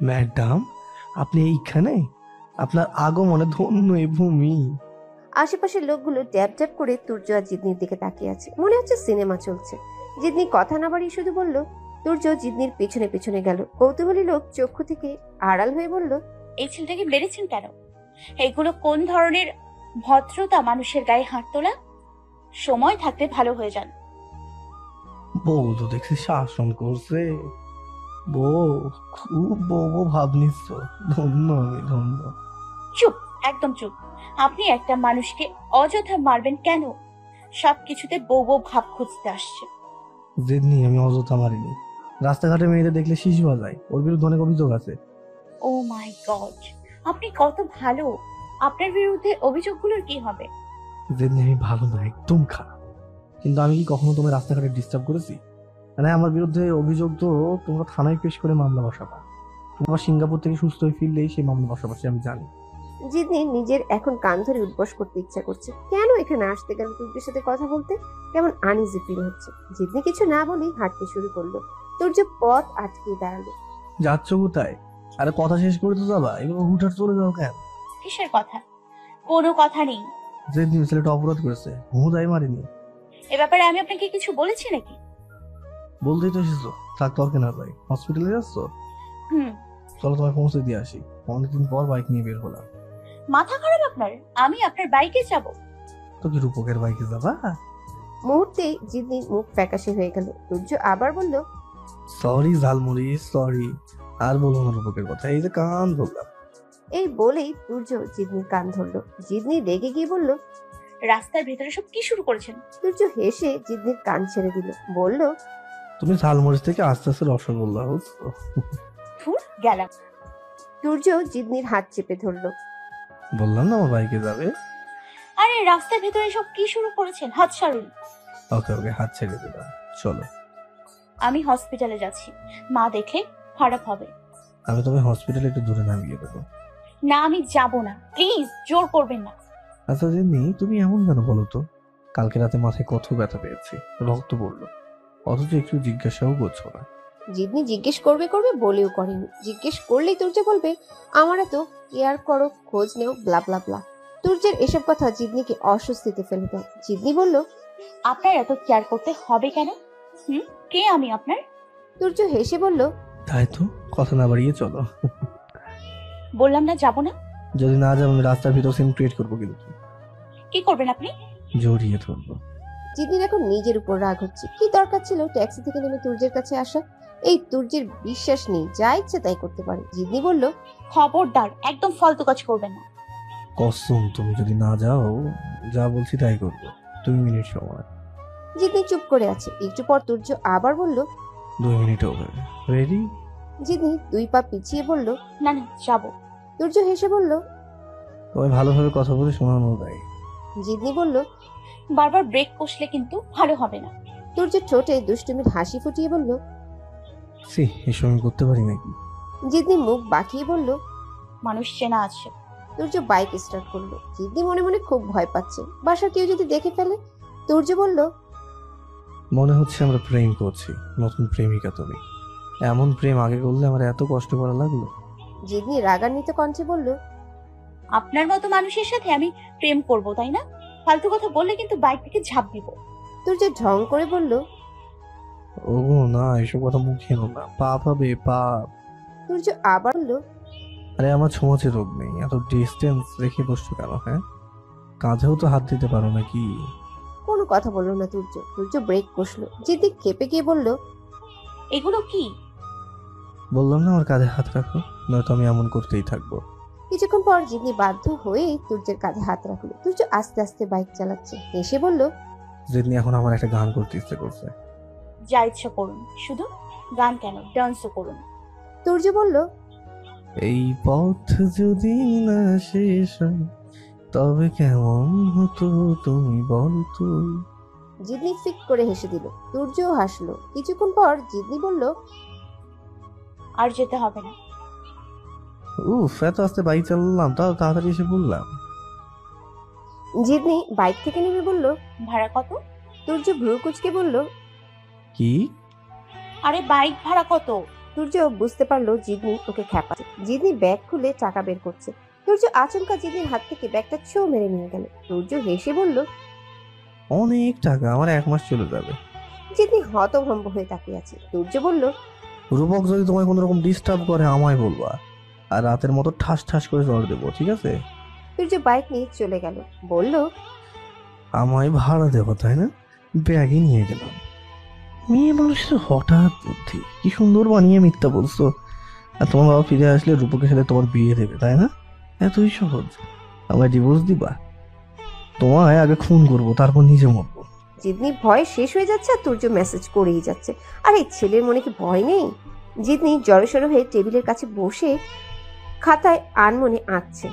Madam, আপনি এইখানে? আপনার আগমনে ধন্য এই ভূমি। আশেপাশের লোকগুলো ড্যাব ড্যাব করে তুর্য আর জিদনির দিকে তাকিয়ে আছে, মনে হচ্ছে সিনেমা চলছে। জিদনি কথা না বাড়িয়ে শুধু বলল। তুর্য জিদনির পেছনে পেছনে গেল। কৌতূহলী লোক চক্ষু থেকে আড়াল হয়ে বলল, এই ছেলেটাকে মেরেছেন কেন? এগুলো কোন ধরনের ভদ্রতা মানুষের গায়ে হাত তোলা? সময় থাকতে ভালো হয়ে যান। বউ তো দেখছি শাসন করছে। বউ, খুব বউ বউ ভাব নিচ্ছ। ধন্য আমি, ধন্য। চুপ, একদম চুপ। আপনি একটা মানুষকে অযথা মারবেন কেন? সবকিছুতে বউ বউ ভাব খুঁজতে আসছে। জেদনি, আমি অযথা মারিনি। রাস্তাঘাটে মেয়েদের দেখলে শিশু বাজায়, ওর বিরুদ্ধে অনেক অভিযোগ আছে। ও মাই গড, আপনি কত ভালো। আপনার বিরুদ্ধে অভিযোগগুলোর কি হবে? জেদনি, আমি ভালো না, একদম খারাপ। কিন্তু আমি কি কখনো তোমার রাস্তাঘাটে ডিস্টার্ব করেছি? মানে আমার বিরুদ্ধে অভিযোগ তো তোমরা থানায় পেশ করে মামলা বসাবা। তোমরা সিঙ্গাপুর থেকে সুস্থ হয়ে ফিরলেই সেই মামলা বসাবা, সে আমি জানি। জিদনি নিজের এখন কান ধরে উঠবস করতে ইচ্ছা করছে। কেন এখানে আসতে গেল তুর্যের সাথে কথা বলতে? কেমন আনইজি ফিল হচ্ছে। জিদনি কিছু না বলেই হাঁটতে শুরু করলো। তুর্য পথ আটকে দাঁড়ালো। যাচ্ছ কোথায়? আরে কথা শেষ করে তো যাবা, এবার হুটহাট চলে যাও কেন? কিসের কথা? কোনো কথা নেই। যে ছেলেটা অপরাধ করেছে, হুদাই মারিনি। এ ব্যাপারে আমি আপনাকে কিছু বলেছি নাকি? বলতেই তো এসেছো, থাক তর্কে না যাই। হসপিটালে যাচ্ছ? হুম। চলো তোমায় পৌঁছে দিয়ে আসি। অনেকদিন পর বাইক নিয়ে বের হলাম। মাথা খারাপ আপনার? আমি আপনার বাইকে যাব? তো কি রূপকের বাইকে যাবা? মুহূর্তে জিদনির মুখ ফ্যাকাশে হয়ে গেল। তুর্য আবার বলল, সরি ঝালমুড়ি, সরি। আর বলবো না রূপকের কথা, এই যে কান ধরলাম। এই বলেই তুর্য জিদনির কান ধরলো। জিদনি রেগে গিয়ে বলল। রাস্তার ভেতরে সব কি শুরু করেছেন? তুর্য হেসে জিদনির কান ছেড়ে দিল। বলল, তুমি ঝালমুড়ি থেকে আস্তে আস্তে রসগোল্লা হচ্ছ। ধুর, গেলাম। তুর্য জিদনির হাত চেপে ধরলো। বললাম না আমার বাইকে যাবে। আরে রাস্তার ভেতরে সব কি শুরু করেছেন? হাত ছাড়ুন। ওকে ওকে, হাত ছেড়ে দিলাম। চলো। আমি হসপিটালে যাচ্ছি, মা দেখলে খারাপ হবে। আমি তোমায় হসপিটালে একটু দূরে নামিয়ে দেবো। না, আমি যাব না, প্লিজ জোর করবেন না। আচ্ছা জেনি, তুমি এমন কেন বলো তো? কালকে রাতে মাথায় কত ব্যথা পেয়েছি, রক্ত পড়লো, অথচ একটু জিজ্ঞাসাও করছো না। জিদনি জিজ্ঞেস করবে করবে বলেও করেনি। জিজ্ঞেস করলেই তুর্য বলবে, আমার এত কেয়ার করো, খোঁজ নেও, ব্লা ব্লা ব্লা। তুর্যের এসব কথা জিদনিকে অস্বস্তিতে ফেলে দেয়। জিদনি বলল। আপনার এত কেয়ার করতে হবে কেন? কে আমি আপনার? তুর্য হেসে বলল, তাই তো, কথা না বাড়িয়ে চলো। বললাম না যাব না। যদি না যাও আমি রাস্তার ভিতর সিন ক্রিয়েট করবো, কিন্তু কি করবেন আপনি? জড়িয়ে ধরবো। জিদনির এখন নিজের উপর রাগ হচ্ছে। কি দরকার ছিল ট্যাক্সি থেকে নেমে তুর্যের কাছে আসা? এই তুর্যের বিশ্বাস নেই, যা ইচ্ছে তাই করতে পারে। জিদনি বলল, খবরদার, একদম ফালতু কাজ করবেন না। কসম, তুমি যদি না যাও, যা বলছি তাই করবো। 2 মিনিট সময়। জিদনি চুপ করে আছে। একটু পর তুর্য আবার বলল। 2 মিনিট হবে। রেডি? জিদনি 2 পা পিছিয়ে বলল, না না, যাব। তুর্য হেসে বলল। তোমায় ভালোভাবে কথা বলে শোনানো যায়। জিদনি বলল। বারবার ব্রেক কষলে কিন্তু ভালো হবে না। তুর্য ঠোঁটে দুষ্টুমির হাসি ফুটিয়ে বলল। সি, এসব আমি করতে পারি নাকি? জিদনি মুখ বাঁকিয়ে বলল। মানুষ চেনা আছে। তুর্য বাইক স্টার্ট করলো। জিদনি মনে মনে খুব ভয় পাচ্ছে, বাসার কেউ যদি দেখে ফেলে। তুর্য বলল, মনে হচ্ছে আমরা প্রেম করছি। নতুন প্রেমিকা তুমি। এমন প্রেম আগে করলে আমার এত কষ্ট করা লাগলো? জিদনি রাগান্বিত কণ্ঠে বলল। আপনার মতো মানুষের সাথে আমি প্রেম করব, তাই না? ফালতু কথা বললে কিন্তু বাইক থেকে ঝাঁপ দিব। তুর্য ঢং করে বলল। ওগো না, এসব কথা মুখে এনো না, পাপ হবে পাপ। তুর্য আবার বলল। আরে আমার ছোঁয়াচে রোগ নেই, এত ডিস্টেন্স রেখে বসছো কেন? হ্যাঁ, কাঁধেও তো হাত দিতে পারো নাকি? কোনো কথা বলল না তুর্য। তুর্য ব্রেক কষলো। জিদনি খেপে গিয়ে বলল। এগুলো কি? বললাম না আমার কাঁধে হাত রাখো, নয়তো আমি এমন করতেই থাকবো। কিছুক্ষণ পর জিদনি বাধ্য হয়ে তুর্যের কাঁধে হাত রাখলো। তুর্য আস্তে আস্তে বাইক চালাচ্ছে। হেসে বলল। যেদিন এখন আমার একটা গান করতে ইচ্ছে করছে। যা ইচ্ছা করুন, শুধু গান কেন, ডান্সও করুন। তুর্য বলল। এই পথ যদি না শেষ হয়, তবে কেমন হতো তুমি বল তুই। জিদনি ফিক করে হেসে দিল। তুর্যও হাসলো। কিছুক্ষণ পর জিদনি বলল। আর যেতে হবে না। উফ, এত আস্তে বাইক চালালাম, তাও তাড়াতাড়ি এসে বললাম। জিদনি বাইক থেকে নেমে বলল। ভাড়া কত? তুর্য ভ্রু কুচকে বলল। কি? আরে বাইক ভাড়া কত? তুর্য বুঝতে পারলো জিদনি ওকে খেপাচ্ছে। জিদনি ব্যাগ খুলে টাকা বের করছে। তুর্য আচমকা জিদনির হাত থেকে ব্যাগটা ছো মেরে নিয়ে গেল। তুর্য হেসে বলল, অনেক টাকা, আমার 1 মাস চলে যাবে। জিদনি হতভম্ব হয়ে তাকিয়ে আছে। তুর্য বলল, রূপক যদি তোমায় কোনো রকম ডিস্টার্ব করে আমায় বলবা, আর রাতের মতো ঠাস ঠাস করে জ্বর দেবো, ঠিক আছে? তুর্য বাইক নিয়ে চলে গেল। বলল, আমায় ভাড়া দেবো তাই না? ব্যাগে নিয়ে গেলাম। মেয়ে মানুষের হঠাৎ বুদ্ধি, কি সুন্দর বানিয়ে মিথ্যা বলছো। আর তোমার বাবা ফিরে আসলে রূপকের সাথে তোমার বিয়ে দেবে তাই না? এতই সহজ। আমায় ডিভোর্স দিবা? তোমায় আগে খুন করবো, তারপর নিজে মরবো। জিদনি ভয় শেষ হয়ে যাচ্ছে আর তুর্য মেসেজ করেই যাচ্ছে। আর এই ছেলের মনে কি ভয় নেই? জিদনি জড়সড় হয়ে টেবিলের কাছে বসে খাতায় আনমনে আঁকছে।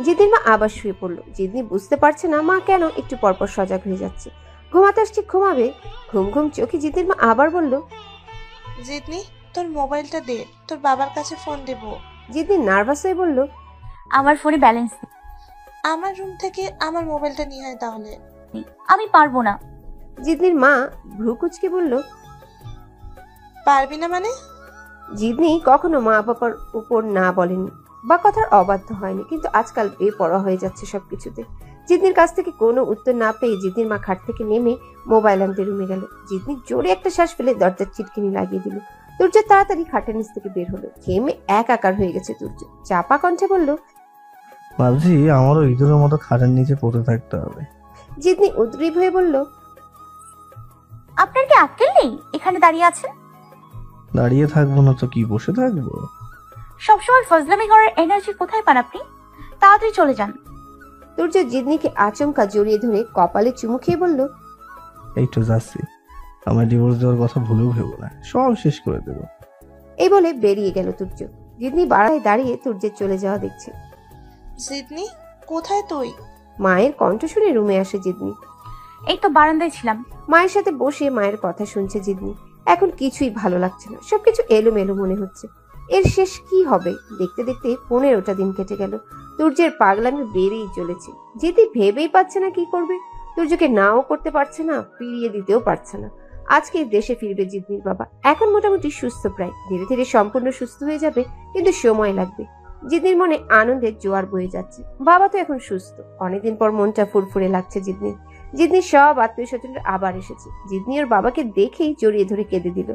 জিদনির মা আবার শুয়ে পড়লো। জিদনি বুঝতে পারছে না মা কেন একটু পরপর সজাগ হয়ে যাচ্ছে। ঘুমাতে আসছে, ঘুমাবে। ঘুম ঘুম চোখে জিদনির মা আবার বলল, জিদনি, তোর মোবাইলটা দে, তোর বাবার কাছে ফোন দেব। জিদনি নার্ভাস হয়ে বলল, আমার ফোনে ব্যালেন্স আমার রুম থেকে আমার মোবাইলটা নিয়ে আয় তাহলে। নেই, আমি পারবো না। জিদনির মা ভ্রু কুচকে বলল, পারবি না মানে? জিদনি কখনো মা বাবার উপর না বলেনি বা কথার অবাধ্য হয়নি, কিন্তু আজকাল বেপরোয়া হয়ে যাচ্ছে সবকিছুতে। জিদনির কাছ থেকে কোনো উত্তর না পেয়ে জিদনির মা খাট থেকে নেমে মোবাইল আনতে রুমে গেল। জিদনি জোরে একটা শ্বাস ফেলে দরজার চিটকিনি লাগিয়ে দিল। তুর্য তাড়াতাড়ি খাটের নিচ থেকে বের হলো। ঘেমে একাকার হয়ে গেছে তুর্য। চাপা কণ্ঠে বলল, ভাবছি আমারও ইঁদুরের মতো খাটের নিচে পড়ে থাকতে হবে। জিদনি উদ্গ্রীব হয়ে বলল, আপনার কি আক্কেল নেই? এখানে দাঁড়িয়ে আছেন। দাঁড়িয়ে থাকবো না তো কি, বসে থাকবো? সবসময় ফজলামি করার এনার্জি কোথায় পান আপনি? তাড়াতাড়ি চলে যান। তুর্য জিদনিকে আচমকা জড়িয়ে ধরে কপালে চুমু খেয়ে বলল, এই তো যাচ্ছি। আমার ডিভোর্স দেওয়ার কথা ভুলেও ভেবো না, সব শেষ করে দেবো। এই বলে বেরিয়ে গেল তুর্য। জিদনি বারায় দাঁড়িয়ে তুর্যের চলে যাওয়া দেখছে। জিদনি, কোথায় তুই? মায়ের কণ্ঠ শুনে রুমে আসে জিদনি। এই তো বারান্দায় ছিলাম। মায়ের সাথে বসে মায়ের কথা শুনছে জিদনি। এখন কিছুই ভালো লাগছে না, সবকিছু এলোমেলো মনে হচ্ছে। এর শেষ কি হবে? দেখতে দেখতে 15টা দিন কেটে গেল। তুর্যের পাগলামি বেড়েই চলেছে। জিদি ভেবেই পাচ্ছে না কি করবে। তুর্যকে নাও করতে পারছে না, ফিরিয়ে দিতেও পারছে না। আজকে দেশে ফিরবে জিদনির বাবা। এখন মোটামুটি সুস্থ প্রায়, ধীরে ধীরে সম্পূর্ণ সুস্থ হয়ে যাবে, কিন্তু সময় লাগবে। জিদনির মনে আনন্দের জোয়ার বয়ে যাচ্ছে। বাবা তো এখন সুস্থ। অনেকদিন পর মনটা ফুরফুরে লাগছে জিদনির। জিদনির সব আত্মীয় স্বজনরা আবার এসেছে। জিদনি ওর বাবাকে দেখেই জড়িয়ে ধরে কেঁদে দিল।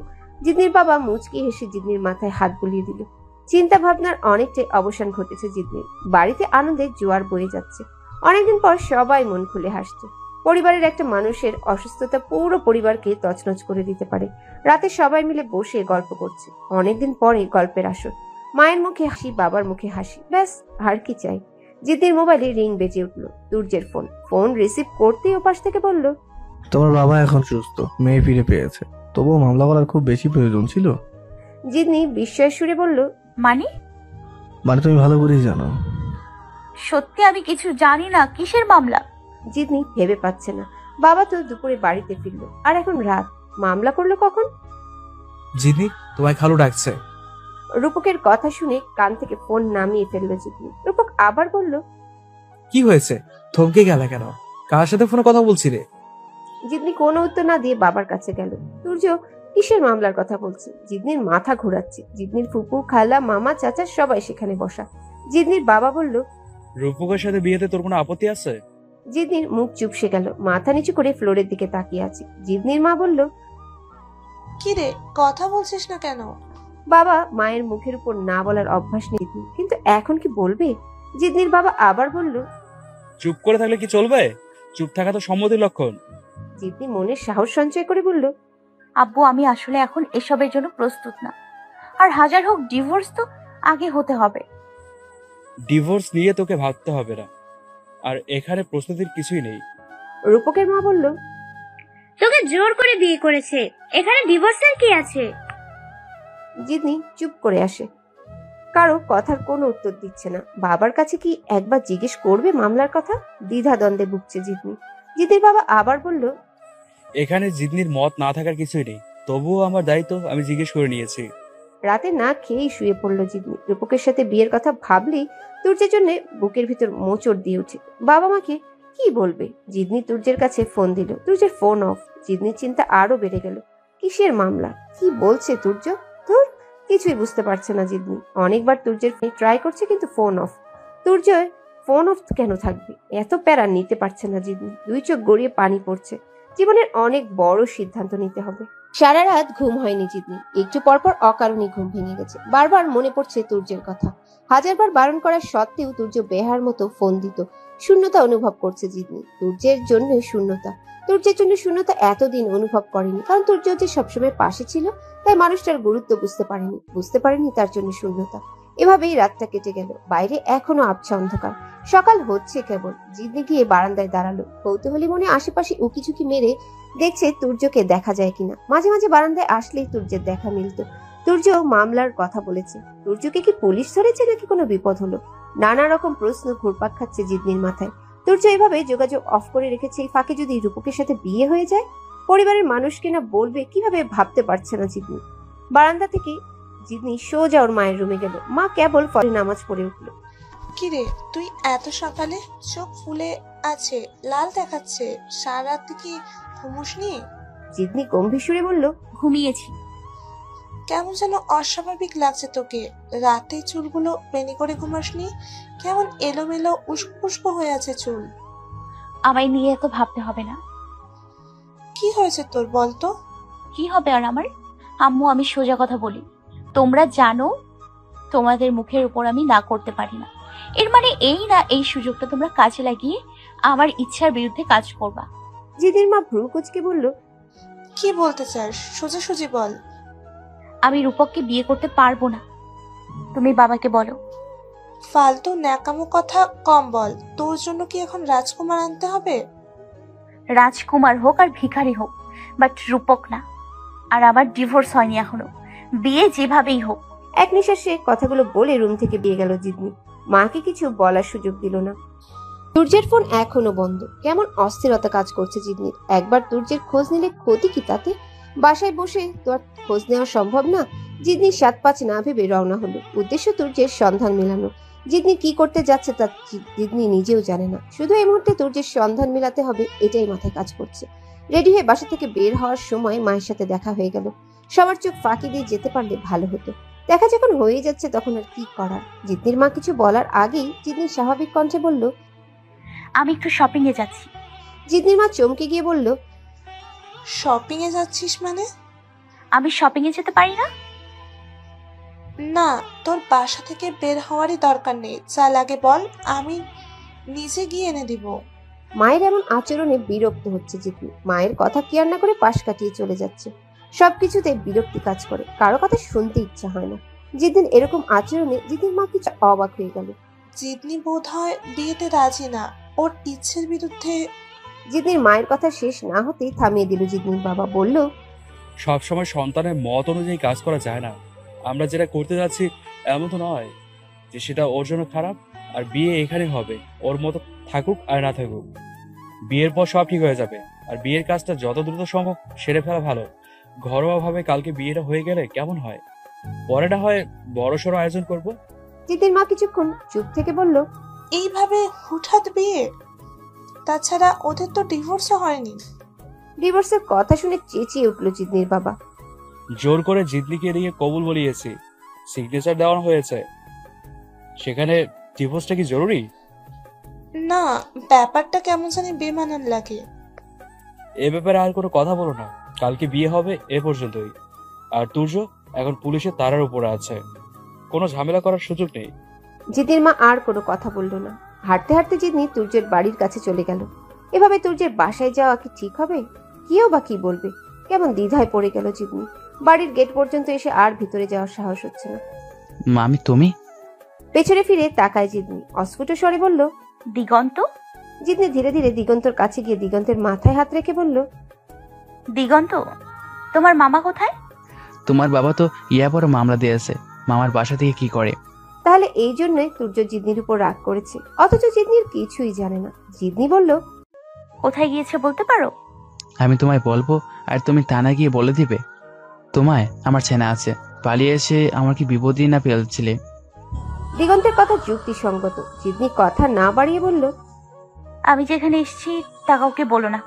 জিদনির বাবা মুচকি হেসে জিদনির মাথায় হাত বুলিয়ে দিল। চিন্তা ভাবনার অনেকটাই অবসান ঘটেছে জিদনির। বাড়িতে আনন্দের জোয়ার বয়ে যাচ্ছে। অনেকদিন পর সবাই মন খুলে হাসছে। পরিবারের একটা মানুষের অসুস্থতা পুরো পরিবারকে তছনছ করে দিতে পারে। রাতে সবাই মিলে বসে গল্প করছে। অনেকদিন পরে গল্পের আসর। মায়ের মুখে হাসি, বাবার মুখে হাসি, ব্যাস আর কি চাই। জিদনির মোবাইলে রিং বেজে উঠল। তুর্যের ফোন। ফোন রিসিভ করতেই ওপাশ থেকে বলল, তোমার বাবা এখন সুস্থ, মেয়ে ফিরে পেয়েছে। তবুও মামলা করার খুব বেশি প্রয়োজন ছিল। জিদনি বিস্ময়ের সুরে বলল, মানে? মানে তুমি ভালো করেই জানো। সত্যি আমি কিছু জানি না। কিসের মামলা? জিদনি ভেবে পাচ্ছে না। বাবা তো দুপুরে বাড়িতে ফিরলো, আর এখন রাত। মামলা করলো কখন? জিদনি, তোমায় খালু ডাকছে। রূপকের কথা শুনে কান থেকে ফোন নামিয়ে ফেললো জিদনি। রূপক আবার বলল, কি হয়েছে? থমকে গেলে কেন? কার সাথে ফোনে কথা বলছিলে? জিদনি কোনো উত্তর না দিয়ে বাবার কাছে গেল। তুর্য কিসের মামলার কথা বলছে? জিদনির মাথা ঘোরাচ্ছে। জিদনির ফুপু, খালা, মামা, চাচা সবাই সেখানে বসা। জিদনির বাবা বলল, রূপকের সাথে বিয়েতে তোর কোনো আপত্তি আছে? জিদনির মুখ চুপসে গেল, মাথা নিচু করে ফ্লোরের দিকে তাকিয়ে আছে। জিদনির মা বলল, কি রে, কথা বলছিস না কেন? বাবা মায়ের মুখের উপর না বলার অভ্যাস নেই, কিন্তু এখন কি বলবে? জিদনির বাবা আবার বলল, চুপ করে থাকলে কি চলবে? চুপ থাকা তো সম্মতির লক্ষণ। জিদনি মনে সাহস সঞ্চয় করে বলল, আব্বু, আমি আসলে এখন এসবের জন্য প্রস্তুত না। আর হাজার হোক ডিভোর্স তো আগে হতে হবে। ডিভোর্স নিয়ে তোকে ভাবতে হবে না, আর এখানে প্রস্তুতির কিছুই নেই। রূপকের মা বলল, তোকে জোর করে বিয়ে করেছে, এখানে ডিভোর্সের কি আছে? জিদনি চুপ করে আসে, কারো কথার কোনো উত্তর দিচ্ছে না। বাবার কাছে কি একবার জিজ্ঞেস করবে মামলার কথা? দ্বিধা দ্বন্দ্বে ভুগছে জিদনি। জিদনির বাবা আবার বলল, এখানে জিদনির মত না থাকার কিছুই নেই, তবুও আমার দায়িত্ব, আমি জিজ্ঞেস করে নিয়েছি। রাতে না খেয়েই শুয়ে পড়লো জিদনি। রূপকের সাথে বিয়ের কথা ভাবলেই তুর্যের জন্য বুকের ভিতর মোচড় দিয়ে উঠে। বাবা মাকে কি বলবে? জিদনি তুর্যের কাছে ফোন দিল। তুর্যের ফোন অফ। জিদনির চিন্তা আরো বেড়ে গেল। কিসের মামলা? কি বলছে তুর্য? ধুর, কিছুই বুঝতে পারছে না জিদনি। অনেকবার তুর্যের ট্রাই করছে কিন্তু ফোন অফ। তুর্যের ফোন অফ কেন থাকবে? এত প্যারা নিতে পারছে না জিদনি। দুই চোখ গড়িয়ে পানি পড়ছে। জীবনের অনেক বড় সিদ্ধান্ত নিতে হবে। সারা রাত ঘুম হয়নি জিদনি। একটু পরপর অকারণে ঘুম ভেঙে গেছে। বারবার মনে পড়ছে তুর্যের কথা। হাজারবার বারণ করা সত্ত্বেও তুর্য বেহার মতো ফোন দিত। শূন্যতা অনুভব করছে জিদনি। তুর্যের জন্য শূন্যতা। তুর্যের জন্য শূন্যতা এতদিন অনুভব করেনি, কারণ তুর্য যে সবসময় পাশে ছিল, তাই মানুষটার গুরুত্ব বুঝতে পারেনি তার জন্য শূন্যতা। এভাবেই রাতটা কেটে গেল। বাইরে এখনো আবছা অন্ধকার। সকাল হচ্ছে কেবল। জিদনি গিয়ে বারান্দায় দাঁড়ালো। কৌতূহলী মনে আশেপাশে উকিঝুঁকি মেরে দেখছে তুর্যকে দেখা যায় কিনা। মাঝে মাঝে বারান্দায় আসলেই তুর্যের দেখা মিলত। তুর্য মামলার কথা বলেছে। তুর্যকে কি পুলিশ ধরেছে নাকি কোনো বিপদ হলো? নানা রকম প্রশ্ন ঘুরপাক খাচ্ছে জিদনির মাথায়। তুর্য এভাবে যোগাযোগ অফ করে রেখেছে, এই ফাঁকে যদি রূপকের সাথে বিয়ে হয়ে যায়, পরিবারের মানুষকে না বলবে কিভাবে ভাবতে পারছে না জিদনি। বারান্দা থেকে জিদনি সোজা ওর মায়ের রুমে গেল। মা কেবল ফজরের নামাজ পড়ে উঠল। কিরে, তুই এত সকালে? চোখ ফুলে আছে, লাল দেখাচ্ছে। সারা রাত কি ঘুমোসনি? জিদনি গম্ভীর সুরে বলল, ঘুমিয়েছি। কেমন যেন অস্বাভাবিক লাগছে তোকে। রাতে চুলগুলো বেনি করে ঘুমাসনি? কেমন এলোমেলো উস্কো হয়ে আছে চুল। আমায় নিয়ে এত ভাবতে হবে না। কি হয়েছে তোর বলতো? কি হবে আর আমার? আম্মু, আমি সোজা কথা বলি। তোমরা জানো তোমাদের মুখের উপর আমি না করতে পারি না। এর মানে এই না এই সুযোগটা তোমরা কাজে লাগিয়ে আমার ইচ্ছার বিরুদ্ধে কাজ করবা। জিদনির মা ভ্রু কুঁচকে বলল, কি বলতে চাস? সোজাসুজি বল। আমি রূপককে বিয়ে করতে পারবো না। তুমি বাবাকে বলো। ফালতু ন্যাকামো কথা কম বল। তোর জন্য কি এখন রাজকুমার আনতে হবে? রাজকুমার হোক আর ভিখারি হোক, বাট রূপক না। আর আমার ডিভোর্স হয়নি এখনো। বিয়ে যেভাবেই হোক। এক নিঃশ্বাসে কথাগুলো বলে রুম থেকে বেরিয়ে গেল জিদনি। মাকে কিছু বলার সুযোগ দিল না। তুর্যের ফোন এখনো বন্ধ। কেমন অস্থিরতা কাজ করছে জিদনির। একবার তুর্যের খোঁজ নিলে ক্ষতি কি তাতে? বাসায় বসে তো আর খোঁজ নেওয়া সম্ভব না। জিদনি ৭-৫ না ভেবে রওনা হলো। উদ্দেশ্য তুর্যের সন্ধান মেলানো। জিদনি কি করতে যাচ্ছে তা জিদনি নিজেও জানে না। শুধু এই মুহূর্তে তুর্যের সন্ধান মেলাতে হবে, এটাই মাথায় কাজ করছে। রেডি হয়ে বাসা থেকে বের হওয়ার সময় মায়ের সাথে দেখা হয়ে গেল। সবার চোখ ফাঁকি দিয়ে যেতে পারলে ভালো হতো। দেখা যখন হয়ে যাচ্ছে তখন আর কি করার। জিদনির মা কিছু বলার আগেই জিদনি স্বাভাবিক কণ্ঠে বলল, আমি একটু শপিং এ যাচ্ছি। জিদনির মা চমকে গিয়ে বলল, শপিং এ যাচ্ছিস মানে? আমি শপিং এ যেতে পারি না? না, তোর বাসা থেকে বের হওয়ারই দরকার নেই। যা লাগে বল, আমি নিজে গিয়ে এনে দিব। মায়ের এমন আচরণে বিরক্ত হচ্ছে জিদনি। মায়ের কথা কেয়ার না করে পাশ কাটিয়ে চলে যাচ্ছে। সবকিছুতে বিরক্তি কাজ করে, কারো কথা শুনতে ইচ্ছা হয় না। যেদিন এরকম আচরণে জিদনির মা কিছু অবাক হয়ে গেল। জিদনি বোধ হয় বিয়েতে রাজি না, ওর ইচ্ছের বিরুদ্ধে। জিদনির মায়ের কথা শেষ না হতেই থামিয়ে দিল জিদনির বাবা। বলল, সবসময় সন্তানের মত অনুযায়ী কাজ করা যায় না। আমরা যেটা করতে যাচ্ছি এমন তো নয় যে সেটা ওর জন্য খারাপ। আর বিয়ে এখানে হবে, ওর মতো থাকুক আর না থাকুক। বিয়ের পর সব ঠিক হয়ে যাবে। আর বিয়ের কাজটা যত দ্রুত সম্ভব সেরে ফেলা ভালো। ঘরোয়াভাবে কালকে বিয়েটা হয়ে গেলে কেমন হয়? পরে না হয় বড়সড় আয়োজন করব। জিদনির মা কিছুক্ষণ চুপ থেকে বলল, এইভাবে হুঠাৎ বিয়ে? তাছাড়া ওদের তো ডিভোর্সও হয়নি। ডিভোর্সের কথা শুনে চেঁচিয়ে উঠল জিদনির বাবা। জোর করে জিদনিকে দিয়ে কবুল বলিয়েছি, সিগনেচার দেওয়া হয়েছে। সেখানে ডিভোর্সটা কি জরুরি? না, ব্যাপারটা কেমন জানি বেমানান লাগে। এ ব্যাপারে আর কোনো কথা বলো না। কালকে বিয়ে হবে, এ পর্যন্তই। আর তুর্য এখন পুলিশের তাড়ার উপরে আছে, কোনো ঝামেলা করার সুযোগ নেই। জিদনির মা আর কোনো কথা বলল না। হাঁটতে হাঁটতে জিদনি তুর্যের বাড়ির কাছে চলে গেল। এভাবে তুর্যের বাসায় যাওয়া কি ঠিক হবে? কেউ বা কি বলবে? কেমন দ্বিধায় পড়ে গেল জিদনি। বাড়ির গেট পর্যন্ত এসে আর ভিতরে যাওয়ার সাহস হচ্ছে না। মামি, তুমি? পেছনে ফিরে তাকায় জিদনি। অস্ফুট স্বরে বলল, দিগন্ত। জিদনি ধীরে ধীরে দিগন্তর কাছে গিয়ে দিগন্তের মাথায় হাত রেখে বলল, দিগন্ত, তোমার মামা কোথায়? তোমার বাবা তো ইয়াবড় মামলা দিয়েছে। মামার বাসা থেকে কি করে? তাহলে এই জন্যই তুর্য জিদনির উপর রাগ করেছে, অথচ জিদনির কিছুই জানে না। জিদনি বলল, কোথায় গিয়েছে বলতে পারো? আমি তোমায় বলবো আর তুমি তা না গিয়ে বলে দিবে? তোমায় আমার চেনা আছে। পালিয়ে এসে আমার কি বিপদই না ফেলছিলে? দিগন্তের কথা যুক্তিসঙ্গত। জিদনি কথা না বাড়িয়ে বলল, আমি যেখানে এসেছি তা কাউকে বলো না।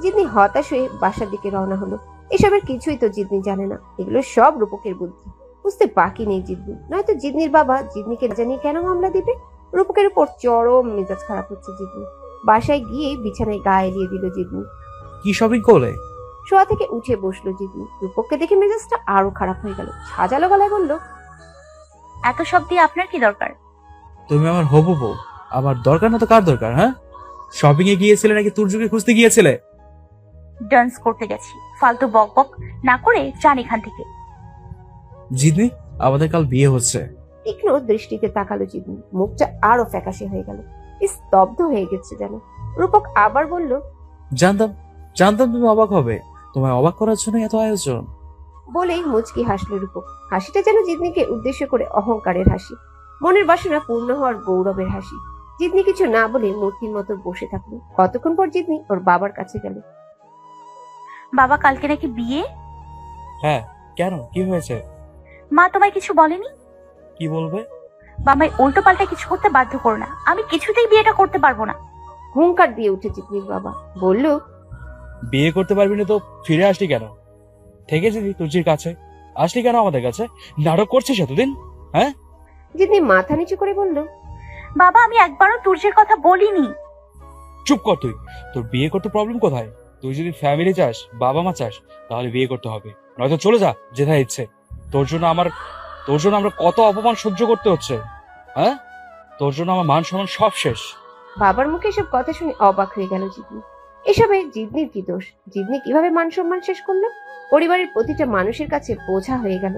জিদনি হতাশ হয়ে বাসার দিকে রওনা হলো। এসবের কিছুই তো জিদনি জানে না। এগুলো সব রূপকের বুদ্ধি। বুঝতে বাকি নেই জিদ্নি, নয়তো জিদ্নির বাবা জিদ্নিকে না জানিয়ে কেন মামলা দিবে। রূপকের উপর চরম মেজাজ খারাপ হচ্ছে জিদ্নি। বাসায় গিয়ে বিছানায় গা এলিয়ে দিল জিদ্নি। কি শপিং করলে? শোয়া থেকে উঠে বসলো জিদ্নি। রূপককে দেখে মেজাজটা আরো খারাপ হয়ে গেল। সাজালো গলায় বলল, এত সব দিয়ে আপনার কি দরকার? তুমি আমার হবু বউ, আমার দরকার না তো কার দরকার? হ্যাঁ, শপিং এ গিয়েছিলে নাকি তুর্যকে খুঁজতে গিয়েছিলে? ডান্স করতে গেছি, ফালতু বক বক না করে যান এখান থেকে। জিদনি, আমাদের কাল বিয়ে হচ্ছে। তীক্ষ্ণ দৃষ্টিতে তাকালো জিদ্নি। মুখটা আরো ফ্যাকাশে হয়ে গেল, স্তব্ধ হয়ে গেছে যেন। রূপক আবার বলল, জানতাম জানতাম তুমি অবাক হবে। তোমায় অবাক করার জন্য এত আয়োজন। বলেই মুচকি হাসলো রূপক। হাসিটা যেন জিদ্নিকে উদ্দেশ্য করে অহংকারের হাসি, মনের বাসনা পূর্ণ হওয়ার গৌরবের হাসি। জিদ্নি কিছু না বলে মূর্তির মতো বসে থাকলো। কতক্ষণ পর জিদ্নি ওর বাবার কাছে গেল। বাবা, কালকে নাকি বিয়ে? হ্যাঁ, কেন, কি হয়েছে? মা তোমায় কিছু বলেনি? কি বলবে? বাবাই উল্টো পাল্টা কিছু করতে বাধ্য করো না, আমি কিছুতেই বিয়েটা করতে পারবো না। হুঙ্কার দিয়ে উঠে জিদ্নির বাবা। বলল, বিয়ে করতে পারবি না তো ফিরে আসলি কেন? থেকেছি তুর্যির কাছে, আসলি কেন আমাদের কাছে? নাটক করছিস এতদিন, হ্যাঁ? জিদ্নি মাথা নিচু করে বলল, বাবা, আমি একবারও তুর্যের কথা বলিনি। চুপ কর তুই। তোর বিয়ে করতে প্রবলেম কোথায়? তুই যদি ফ্যামিলি চাস, বাবা মা চাস, তাহলে বিয়ে করতে হবে, নয়তো চলে যা যেথায় ইচ্ছে। তোর জন্য আমরা কত অপমান সহ্য করতে হচ্ছে, হ্যাঁ? তোর জন্য আমার মান সম্মান সব শেষ। বাবার মুখে এসব কথা শুনে অবাক হয়ে গেল জিদ্নি। এসবে জিদ্নির কি দোষ? জিদ্নি কিভাবে মান সম্মান শেষ করলো? পরিবারের প্রতিটা মানুষের কাছে বোঝা হয়ে গেল।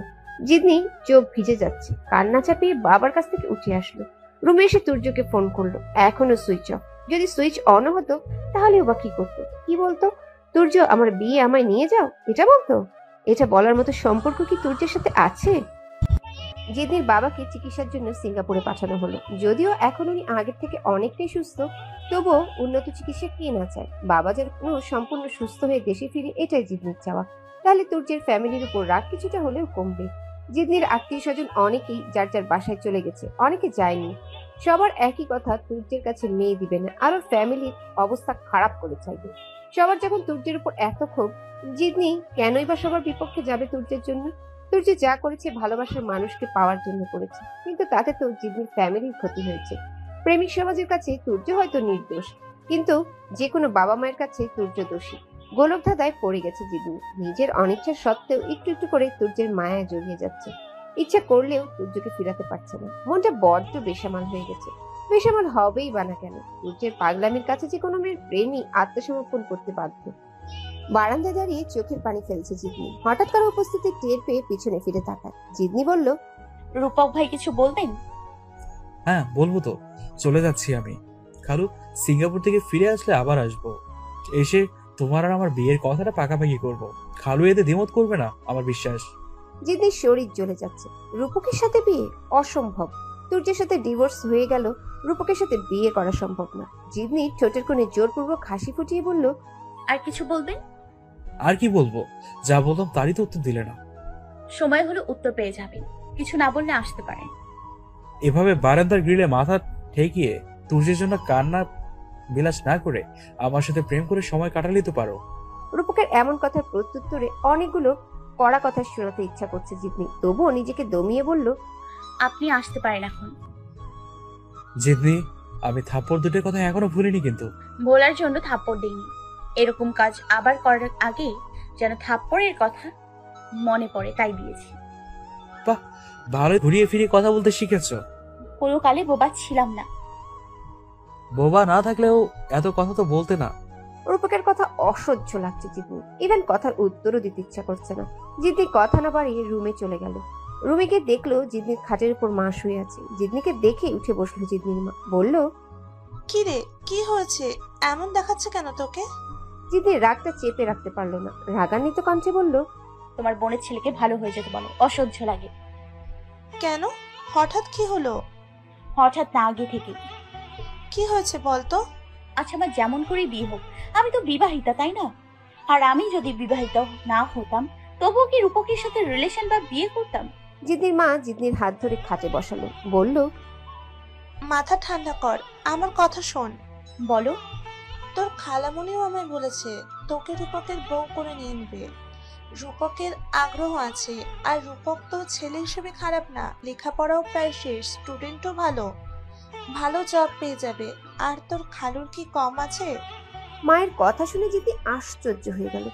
জিদ্নি চোখ ভিজে যাচ্ছে, কান্না চাপিয়ে বাবার কাছ থেকে উঠে আসলো। রুমে এসে তুর্যকে ফোন করলো, এখনো সুইচ অফ। যদি সুইচ অন হতো তাহলেও বা কি করতো, কি বলতো? তুর্য, আমার বিয়ে আমায় নিয়ে যাও, এটা বলতো? এটা বলার মতো সম্পর্ক কি তুর্যের সাথে আছে? জিদ্নির বাবাকে চিকিৎসার জন্য সিঙ্গাপুরে পাঠানো হলো। যদিও এখন উনি আগের থেকে অনেকটাই সুস্থ, তবুও উন্নত চিকিৎসা কে না চায়? বাবা যেন সম্পূর্ণ সুস্থ হয়ে দেশে ফিরে, এটাই জিদ্নির চাওয়া। তাহলে তুর্যের ফ্যামিলির উপর রাগ কিছুটা হলেও কমবে। জিদ্নির আত্মীয় স্বজন অনেকেই যার যার বাসায় চলে গেছে, অনেকে যায়নি। সবার একই কথা, তুর্যের কাছে মেয়ে দিবে না, আর ওর ফ্যামিলির অবস্থা খারাপ করে চাইবে। সবার যখন তুর্যের উপর এত ক্ষোভ, জিদ্নি কেনই বা সবার বিপক্ষে যাবে তুর্যের জন্য? তুর্য যা করেছে ভালোবাসার মানুষকে পাওয়ার জন্য করেছে, কিন্তু তাতে তো জিদ্নির ফ্যামিলির ক্ষতি হয়েছে। প্রেমিক সমাজের কাছে তুর্য হয়তো নির্দোষ, কিন্তু যে কোনো বাবা মায়ের কাছে তুর্য দোষী। গোলকধাঁধায় পড়ে গেছে জিদ্নি। নিজের অনিচ্ছা সত্ত্বেও একটু একটু করে তুর্যের মায়ায় জড়িয়ে যাচ্ছে। ইচ্ছা করলেও তুর্যকে ফিরাতে পারছে না। মনটা বড্ড বেসামাল হয়ে গেছে। বেসামাল হবেই বা না কেন? তুর্যের পাগলামির কাছে যে কোনো মেয়ের প্রেমই আত্মসমর্পণ করতে বাধ্য। বারান্দায় দাঁড়িয়ে চোখের পানি ফেলছে জিদ্নি। হঠাৎ কারো উপস্থিতি টের পেয়ে পিছনে ফিরে তাকায়। জিদ্নি বলল, রূপক ভাই কিছু বলবেন? হ্যাঁ, বলবো তো। চলে যাচ্ছি আমি। খালু, সিঙ্গাপুর থেকে ফিরে আসলে আবার আসবো। এসে তোমার আর আমার বিয়ের কথাটা পাকাপাকি করব। খালু এতে দ্বিমত করবে না, আমার বিশ্বাস। জিদ্নির শরীর জ্বলে যাচ্ছে। রূপকের সাথে বিয়ে অসম্ভব। তুর্যের সাথে ডিভোর্স হয়ে গেল, রূপকের সাথে বিয়ে করা সম্ভব না। জিদ্নি ঠোঁটের কোণে জোরপূর্বক হাসি ফুটিয়ে বলল, আর কিছু বলবেন? আর কি বলবো? যা বললাম তারই তো উত্তর দিলে না। সময় হলো উত্তর পেয়ে যাবেন, কিছু না বললে আসতে পারেন। এভাবে বারান্দার গ্রিলে মাথা ঠেকিয়ে তুর্যের জন্য কান্না বিলাস না করে আমার সাথে প্রেম করে সময় কাটালেই তো পারো। রূপকের এমন কথার প্রত্যুত্তরে অনেকগুলো কড়া কথা শোনাতে ইচ্ছা করছে জিদ্নি, তবুও নিজেকে দমিয়ে বলল, আপনি আসতে পারেন এখন। জিদনি, আমি থাপ্পড় দুটোর কথা এখনো ভুলিনি কিন্তু। ভোলার জন্য থাপ্পড় দিইনি, এরকম কাজ আবার করার আগে যেন থাপ্পড়ের কথা মনে পড়ে তাই দিয়েছি। বাহ, ভালো ঘুরিয়ে ফিরিয়ে কথা বলতে শিখেছো। কোনো কালে বোবা ছিলাম না। বোবা না থাকলেও এত কথা তো বলতে না। রূপকের কথা অসহ্য লাগছে জিদ্নি। ইভেন কথার উত্তরও দিতে ইচ্ছা করছে না। জিদ্নি কথা না বাড়িয়ে রুমে চলে গেল। রুমে গিয়ে দেখলো জিদ্নির খাটের উপর মা শুয়ে আছে। জিদ্নিকে দেখে উঠে বসলো জিদ্নির মা। বলল, কি রে, কি হয়েছে? এমন দেখাচ্ছে কেন তোকে? জিদ্নি রাগটা চেপে রাখতে পারলো না, রাগান্বিত কণ্ঠে বলল, তোমার বোনের ছেলেকে ভালো হয়ে যেতে বলো, অসহ্য লাগে। কেন, হঠাৎ কি হলো? হঠাৎ না, আগে থেকে। কি হয়েছে বলতো? আচ্ছা, আমার যেমন করে বিয়ে হোক, আমি তো বিবাহিতা, তাই না? আর আমি যদি বিবাহিত না হতাম, তবুও কি রূপকের সাথে রিলেশন বা বিয়ে করতাম? জিদ্নির মা জিদ্নির হাত ধরে খাটে বসালো। বলল, মাথা ঠান্ডা কর, আমার কথা শোন। বলো। তোর খালামণিও আমায় বলেছে তোকে রূপকের বউ করে নিয়ে নেবে। রূপকের আগ্রহ আছে, আর রূপক তো ছেলে হিসেবে খারাপ না, লেখাপড়াও প্রায় শেষ, স্টুডেন্টও ভালো, ভালো জব পেয়ে যাবে। আর তোর খালুর কি কম আছে? মায়ের কথা শুনে জিতনি আশ্চর্য হয়ে গেল।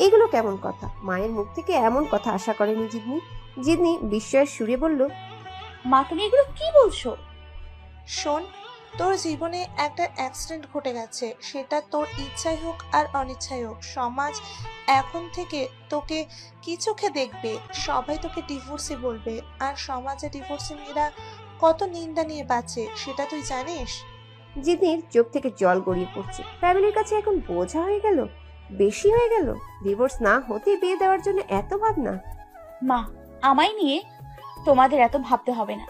এগুলো কেমন কথা? মায়ের মুখ থেকে এমন কথা আশা করেনি জিতনি। জিতনি বিস্ময়ের সুরে বলল, মা তুমি এগুলো কি বলছো? শোন, তোর জীবনে একটা অ্যাক্সিডেন্ট ঘটে গেছে, সেটা তোর ইচ্ছাই হোক আর অনিচ্ছাই হোক, সমাজ এখন থেকে তোকে কি চোখে দেখবে? সবাই তোকে ডিভোর্সি বলবে, আর সমাজে ডিভোর্সি মেয়েরা কত নিন্দা নিয়ে বাঁচে সেটা তুই জানিস? জিতনির চোখ থেকে জল গড়িয়ে পড়ছে। ফ্যামিলির কাছে এখন বোঝা হয়ে গেল, বেশি হয়ে গেল। ডিভোর্স না হতে বিয়ে দেওয়ার জন্য এত ভাবনা। মা, আমায় নিয়ে তোমাদের এত ভাবতে হবে না।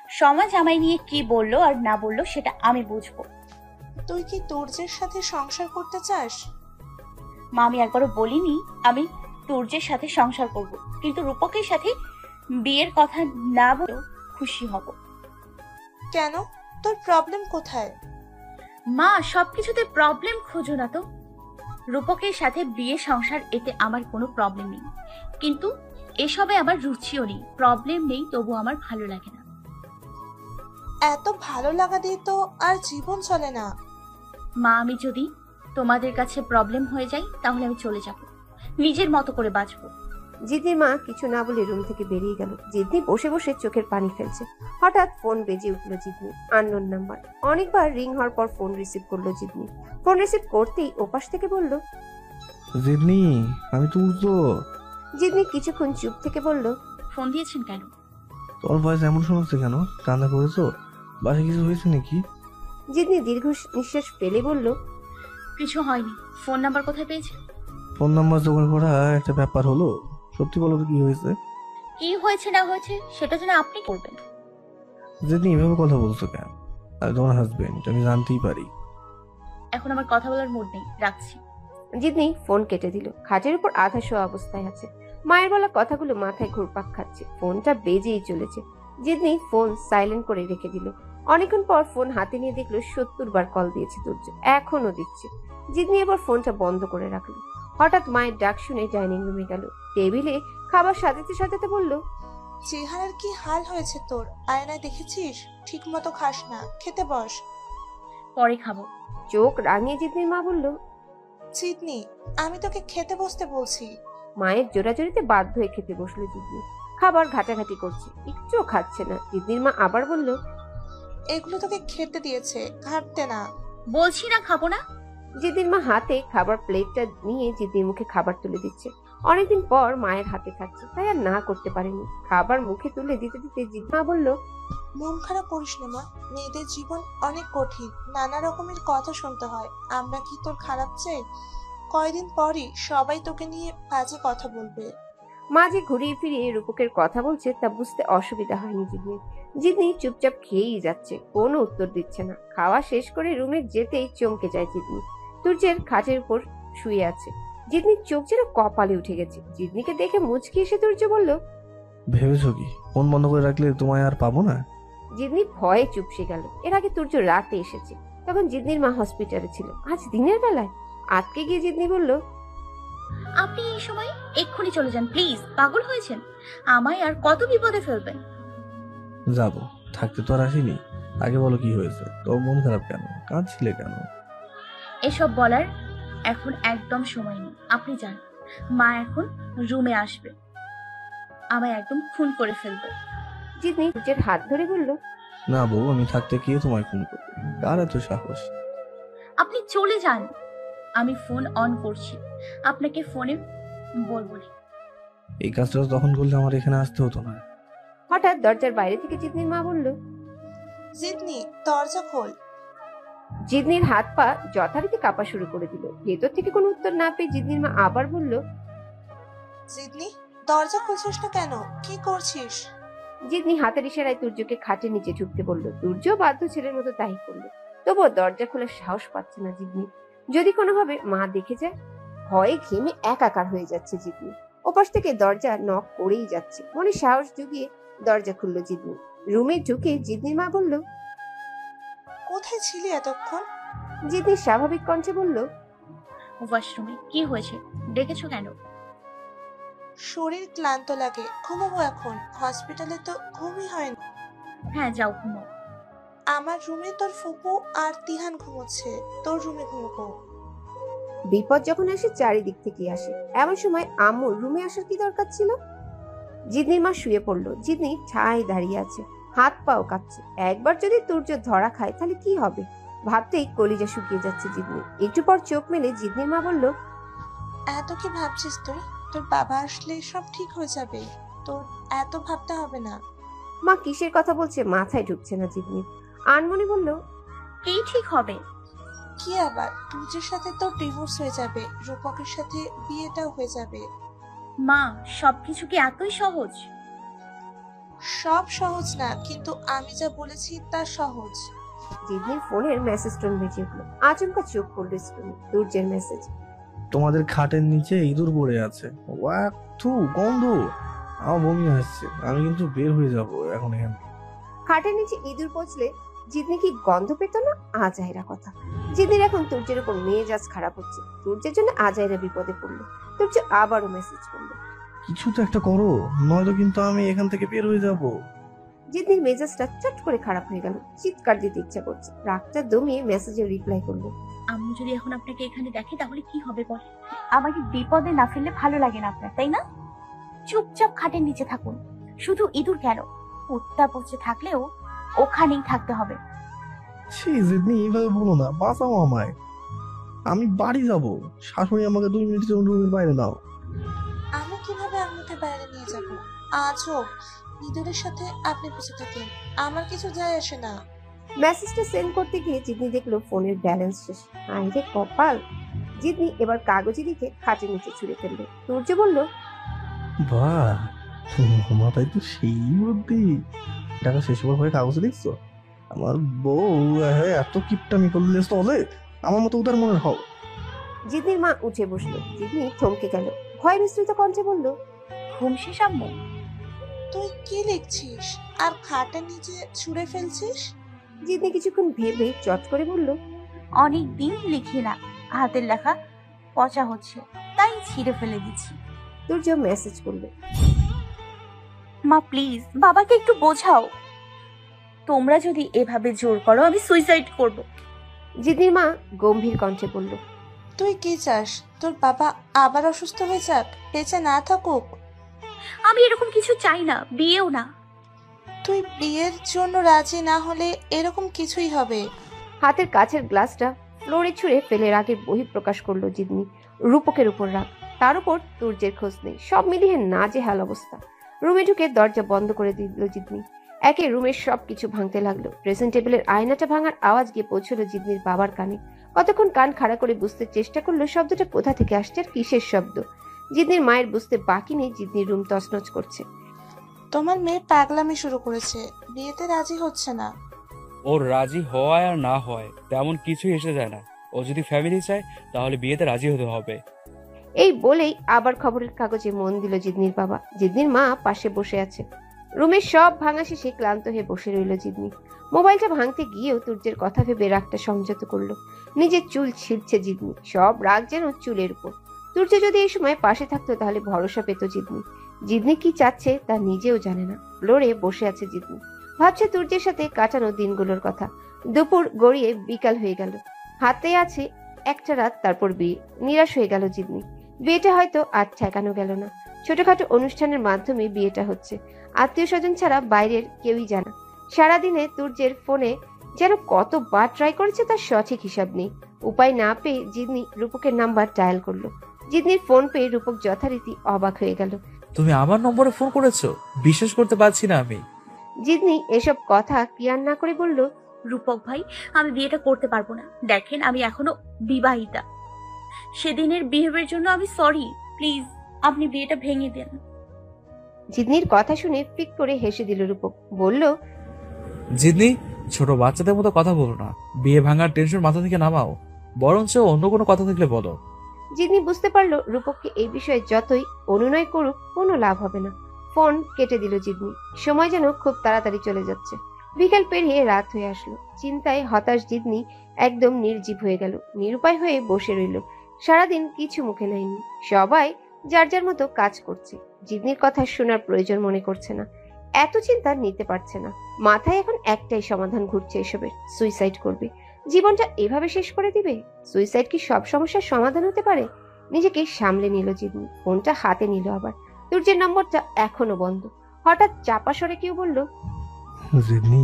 সমাজ আমায় নিয়ে কি বললো আর না বললো সেটা আমি বুঝবো। তুই কি তুর্যের সাথে সংসার করতে চাস? মা, আমি একবারও বলিনি আমি তুর্যের সাথে সংসার করব, কিন্তু রূপকের সাথে বিয়ের কথা না বলেও খুশি হব। কেন? তোর প্রবলেম কোথায়? মা, সবকিছুতে প্রবলেম খোঁজো না তো। রূপকের সাথে বিয়ে সংসার, এতে আমার কোনো প্রবলেম নেই, কিন্তু এসবে আমার রুচিও নেই। প্রবলেম নেই, তবু আমার ভালো লাগে না। এত ভালো লাগা দিয়ে তো আর জীবন চলে না। মা, আমি যদি তোমাদের কাছে প্রবলেম হয়ে যাই তাহলে আমি চলে যাব, নিজের মতো করে বাঁচবো। জিতনির মা কিছু না বলে রুম থেকে বেরিয়ে গেল। জিতনি বসে বসে চোখের পানি ফেলছে। হঠাৎ ফোন বেজে উঠলো জিতনি। Unknown number. অনেকবার রিং হওয়ার পর ফোন রিসিভ করলো জিতনি। ফোন রিসিভ করতেই ওপাশ থেকে বলল, জিতনি, আমি তুর্য। জিতনি কিছুক্ষণ চুপ থেকে বলল, ফোন দিয়েছেন কেন? তোর ভয়েস এমন শোনাচ্ছে কেন? কান্না করেছো? বাসায় কিছু হয়েছে নাকি? জিতনি দীর্ঘ নিঃশ্বাস ফেলে বলল, কিছু হয়নি। ফোন নাম্বার কোথায় পেয়েছেন? ফোন নাম্বার জোগাড় করা একটা ব্যাপার হলো। সত্যি বলো তো কি হয়েছে? কি হয়েছে না হয়েছে সেটা যেন আপনি করবেন। জিতনি, এভাবে কথা বলছো কেন? আমি তোমার হাজবেন্ড, আমি জানতেই পারি। এখন আমার কথা বলার মুড নেই, রাখছি। জিতনি ফোন কেটে দিল। খাটের উপর আধা শোয়া অবস্থায় আছে। মায়ের বলা কথাগুলো মাথায় ঘুরপাক খাচ্ছে। ফোনটা বেজেই চলেছে। জিতনি ফোন সাইলেন্ট করে রেখে দিল। অনেকক্ষণ পর ফোন হাতে নিয়ে দেখলো 70 বার কল দিয়েছে তুর্য, এখনো দিচ্ছে। জিতনি এবার ফোনটা বন্ধ করে রাখলো। হঠাৎ মায়ের ডাক শুনে ডাইনিং রুমে গেল। টেবিলে খাবার সাজাতে সাজাতে বলল, চেহারার কি হাল হয়েছে তোর? আয়নায় দেখেছিস? ঠিক মতো খাস না, খেতে বস। পরে খাবো। চোখ রাঙিয়ে জিতনির মা বলল, চিতনি, আমি তোকে খেতে বসতে বলছি। মায়ের জোরাজোরিতে বাধ্য হয়ে খেতে বসলো জিতনি। খাবার ঘাটাঘাটি করছে, একটুও খাচ্ছে না। জিতনির মা আবার বলল, এগুলো তোকে খেতে দিয়েছে, ঘাটতে না। বলছি না খাবো না। জিতনির মা হাতে খাবার প্লেটটা নিয়ে জিতনির মুখে খাবার তুলে দিচ্ছে। অনেকদিন পর মায়ের হাতে খাচ্ছে, তাই আর না করতে পারেনি। খাবার মুখে তুলে দিতে দিতে জিতনি মা বলল, মন খারাপ করিস না মা, মেয়েদের জীবন অনেক কঠিন, নানা রকমের কথা শুনতে হয়। আমরা কি তোর খারাপ চাই? কয়দিন পরই সবাই তোকে নিয়ে বাজে কথা বলবে। মা যে ঘুরিয়ে ফিরিয়ে রূপকের কথা বলছে তা বুঝতে অসুবিধা হয়নি জিতনির। জিতনি চুপচাপ খেয়েই যাচ্ছে, কোনো উত্তর দিচ্ছে না। খাওয়া শেষ করে রুমে যেতেই চমকে যায় জিতনি। তুর্যের খাটের উপর শুয়ে আছে। জিতনির চোখ যেন কপালে উঠে গেছে। জিতনিকে দেখে মুচকি এসে তুর্য বলল, ভেবেছো কি ফোন বন্ধ করে রাখলে তোমায় আর পাবো না? জিতনি ভয়ে চুপসে গেল। এর আগে তুর্য রাতে এসেছে, তখন জিতনির মা হসপিটালে ছিল। আজ দিনের বেলায় আটকে গিয়ে জিতনি বলল, আপনি এই সময় এক্ষুনি চলে যান প্লিজ। পাগল হয়েছেন? আমায় আর কত বিপদে ফেলবেন? যাবো, থাকতে তো আর আসিনি। আগে বলো কি হয়েছে? তোর মন খারাপ কেন? কাঁদছিলে কেন? এসব বলার এখন একদম সময় নেই। আপনি যান, মা এখন রুমে আসবে, আমায় একদম খুন করে ফেলবে। জিতনি তুর্যের হাত ধরে বলল, না বউ, আমি থাকতে কে তোমায় খুন করবে? কার এত সাহস? আপনি চলে যান, আমি ফোন অন করছি, আপনাকে ফোনে বলবো না। এই কাজটা তখন করলে আমার এখানে আসতে হতো না। হঠাৎ দরজার বাইরে থেকে জিতনির মা বলল। জিতনি, দরজা খোল। জিতনির হাত পা যথারীতি কাঁপা শুরু করে দিল। ভেতর থেকে কোনো উত্তর না পেয়ে জিতনির মা আবার বলল, জিতনি, দরজা খুলছিস না কেন? কি করছিস? জিতনি হাতের ইশারায় তুর্যকে খাটের নিচে ঝুঁকতে বলল। তুর্য বাধ্য ছেলের মতো তাই করলো। তবুও দরজা খোলার সাহস পাচ্ছে না জিতনি। যদি কোনোভাবে মা দেখে যায়। ভয়ে ঘেমে একাকার হয়ে যাচ্ছে জিতনি। ওপাশ থেকে দরজা নক করেই যাচ্ছে। মনে সাহস জুগিয়ে দরজা খুললো জিতনি। রুমে ঢুকে জিতনির মা বলল, কোথায় ছিলি এতক্ষণ? জিতনি স্বাভাবিক কণ্ঠে বলল, ওয়াশরুমে। কি হয়েছে, ডেকেছো কেন? শরীর ক্লান্ত লাগে, ঘুমাবো এখন। হসপিটালে তো ঘুমই হয় না। হ্যাঁ যাও ঘুমো। আমার রুমে তোর ফুপু আর তিহান ঘুমোচ্ছে, তোর রুমে ঘুমোবো। বিপদ যখন আসে চারিদিক থেকে আসে, এমন সময় আম্মুর রুমে আসার কি দরকার ছিল? জিদনির মা শুয়ে পড়লো। জিদনি ঠায় দাঁড়িয়ে আছে, হাত পাও কাঁপছে। একবার যদি তুর্য ধরা খায় তাহলে কি হবে ভাবতেই কলিজা শুকিয়ে যাচ্ছে জিদনি। একটু পর চোখ মেলে জিদনির মা বলল, এত কি ভাবছিস তুই? তোর বাবা আসলে সব ঠিক হয়ে যাবে, তোর এত ভাবতে হবে না। মা কিসের কথা বলছে মাথায় ঢুকছে না জিদনির। আনমনে বলল, কি ঠিক হবে? কি আবার, তুর্যের সাথে তোর ডিভোর্স হয়ে যাবে, রূপকের সাথে বিয়েটাও হয়ে যাবে। মা সবকিছু কি এতই সহজ? সব সহজ না, কিন্তু আমি যা বলেছি তা সহজ। জিদনির ফোনের মেসেজ টোন বেজে উঠলো। আচমকা চোখ পড়লো স্ক্রিনে। তুর্যের মেসেজ। তোমাদের খাটের নিচে ইঁদুর পড়ে আছে, ওয়াক থু গন্ধ, আমার বমি আসছে, আমি কিন্তু বের হয়ে যাব এখন এখান থেকে। খাটের নিচে ইঁদুর পচলে জিদনি কি গন্ধ পেত না? আজাইরা কথা। জিদনির এখন তুর্যের উপর মেজাজ খারাপ হচ্ছে। তুর্যের জন্য আজাইরা বিপদে পড়লো। তুর্য আবারও মেসেজ করলো। কিছু তো একটা করো, নয়তো কিন্তু আমি এখান থেকে বের হয়ে যাব। জিদনির মেজাজটা চট করে খারাপ হয়ে গেল। চিৎকার দিতে ইচ্ছা করছে। রাগটা দমিয়ে মেসেজে রিপ্লাই করলো। আম্মু যদি এখন আপনাকে এখানে দেখে তাহলে কি হবে বল? আমাকে বিপদে না ফেললে ভালো লাগে না আপনার, তাই না? চুপচাপ খাটের নিচে থাকুন। শুধু ইঁদুর কেন, কুত্তা পচে থাকলেও ওখানেই থাকতে হবে। ছি জিদনি, এইভাবে বলো না, বাঁচাও আমায়, আমি বাড়ি যাব। শাশুড়ি আমাকে 2 মিনিটের জন্য রুমের বাইরে দাও। আমি কিভাবে আম্মুকে বাইরে নিয়ে যাব? আজ হোক ইঁদুরের সাথে আপনি বেঁচে থাকেন, আমার কিছু যায় আসে না। মেসেজটা সেন্ড করতে গিয়ে জিদনি দেখলো ফোনের ব্যালেন্স শেষ। আরে কপাল। জিদনি এবার কাগজে লিখে খাটের নিচে ছুঁড়ে ফেললো। তুর্য বলল, বাহ, মাথায় তো সেই বুদ্ধি। টাকা শেষ হওয়ার পরে কাগজে লিখছো? আমার বউ এত কিপটামি করলে চলে? আমার মতো উদার মনের হও। জিদনির মা উঠে বসলো। জিদনি থমকে গেল। ভয় মিশ্রিত কণ্ঠে বলল, ঘুম শেষ আম্মু? তুই কি লিখছিস আর খাটের নিচে ছুঁড়ে ফেলছিস? জিদনি কিছুক্ষণ ভেবে চট করে বলল, অনেক দিন লিখি না, হাতের লেখা পচা হচ্ছে, তাই ছিঁড়ে ফেলে দিচ্ছি। তুর্য মেসেজ করলো, মা প্লিজ বাবাকে একটু বোঝাও। তোমরা যদি এভাবে জোর করো আমি সুইসাইড করব। জিদনির মা গম্ভীর কণ্ঠে বলল, তুই কি চাস তোর বাবা আবার অসুস্থ হয়ে যাক, বেঁচে না থাকুক? আমি এরকম কিছু চাই না, বিয়েও না। তুই বিয়ের জন্য রাজি না হলে এরকম কিছুই হবে। হাতের কাছের গ্লাসটা ফ্লোরে ছুঁড়ে ফেলে রাগের বহিঃপ্রকাশ করলো জিদনি। রূপকের উপর রাগ, তার উপর তুর্যের খোঁজ নেই, সব মিলিয়ে নাজেহাল অবস্থা। রুমে ঢুকে দরজা বন্ধ করে দিল জিদনি। একে রুমের সবকিছু ভাঙতে লাগলো। ড্রেসিং টেবিলের আয়নাটা ভাঙার আওয়াজ গিয়ে পৌঁছলো জিদনির বাবার কানে। কতক্ষণ কান খাড়া করে বুঝতে চেষ্টা করলো শব্দটা কোথা থেকে আসছে আর কিসের শব্দ। জিদনির মায়ের বুঝতে বাকি নেই জিদনির রুম তছনছ করছে। তোমার মেয়ে পাগলামি শুরু করেছে, বিয়েতে রাজি হচ্ছে না। ওর রাজি হওয়ায় আর না হয় তেমন কিছুই এসে যায় না। ও যদি ফ্যামিলি চায় তাহলে বিয়েতে রাজি হতে হবে। এই বলেই আবার খবরের কাগজে মন দিল জিদনির বাবা। জিদনির মা পাশে বসে আছে। রুমের সব ভাঙা শেষে ক্লান্ত হয়ে বসে রইল জিদনি। মোবাইলটা ভাঙতে গিয়েও তুর্যের কথা ভেবে রাগটা সংযত করলো। নিজের চুল ছিঁড়ছে জিদনি, সব রাগ যেন চুলের উপর। তুর্য যদি এই সময় পাশে থাকতো তাহলে ভরসা পেত জিদনি। জিদনি কি চাচ্ছে তা নিজেও জানে না। ফ্লোরে বসে আছে জিদনি, ভাবছে তুর্যের সাথে কাটানো দিনগুলোর কথা। দুপুর গড়িয়ে বিকাল হয়ে গেল, হাতে আছে একটা রাত, তারপর বিয়ে। নিরাশ হয়ে গেল জিদনি। বিয়েটা হয়তো আর ঠেকানো গেল না। ছোটখাটো অনুষ্ঠানের মাধ্যমে বিয়েটা হচ্ছে, আত্মীয় স্বজন ছাড়া বাইরের কেউই জানা। সারাদিনে তুর্যের ফোনে যেন কতবার ট্রাই করেছে তার সঠিক হিসাব নেই। উপায় না পেয়ে জিদনি রূপকের নাম্বার ডায়াল করলো। জিদনির ফোন পেয়ে রূপক যথারীতি অবাক হয়ে গেল। তুমি আমার নম্বরে ফোন করেছো? বিশ্বাস করতে পারছি না আমি। জিদনি এসব কথা ক্লিয়ার না করে বলল, রূপক ভাই, আমি বিয়েটা করতে পারবো না। দেখেন আমি এখনো বিবাহিতা। সেদিনের বিহেভিয়ারের জন্য আমি সরি। প্লিজ আপনি বিয়েটা ভেঙে দেন। জিদনির কথা শুনে ফিক করে হেসে দিল রূপক। বলল, জিদনি, ছোট বাচ্চাদের মতো কথা বলো না। বিয়ে ভাঙার টেনশন মাথা থেকে নামাও, বরঞ্চ অন্য কোনো কথা থাকলে বলো। জিদনি বুঝতে পারলো রূপককে এই বিষয়ে যতই অনুনয় করুক কোনো লাভ হবে না। ফোন কেটে দিল জিদনি। সময় যেন খুব তাড়াতাড়ি চলে যাচ্ছে। বিকাল পেরিয়ে রাত হয়ে আসলো। চিন্তায় হতাশ জিদনি একদম নির্জীব হয়ে গেল। নিরুপায় হয়ে বসে রইল। সারাদিন কিছু মুখে নেয়নি। সবাই যার যার মতো কাজ করছে। জিদনির কথা শোনার প্রয়োজন মনে করছে না, এত চিন্তা নিতে পারছে না। মাথায় এখন একটাই সমাধান ঘুরছে এসবের, সুইসাইড করবে। জীবনটা এভাবে শেষ করে দিবে? সুইসাইড কি সব সমস্যার সমাধান হতে পারে? নিজেকে সামলে নিল জিদনি, ফোনটা হাতে নিল আবার। তুর্যের নম্বরটা এখনো বন্ধ। হঠাৎ চাপা স্বরে কেউ বলল, জিদনি।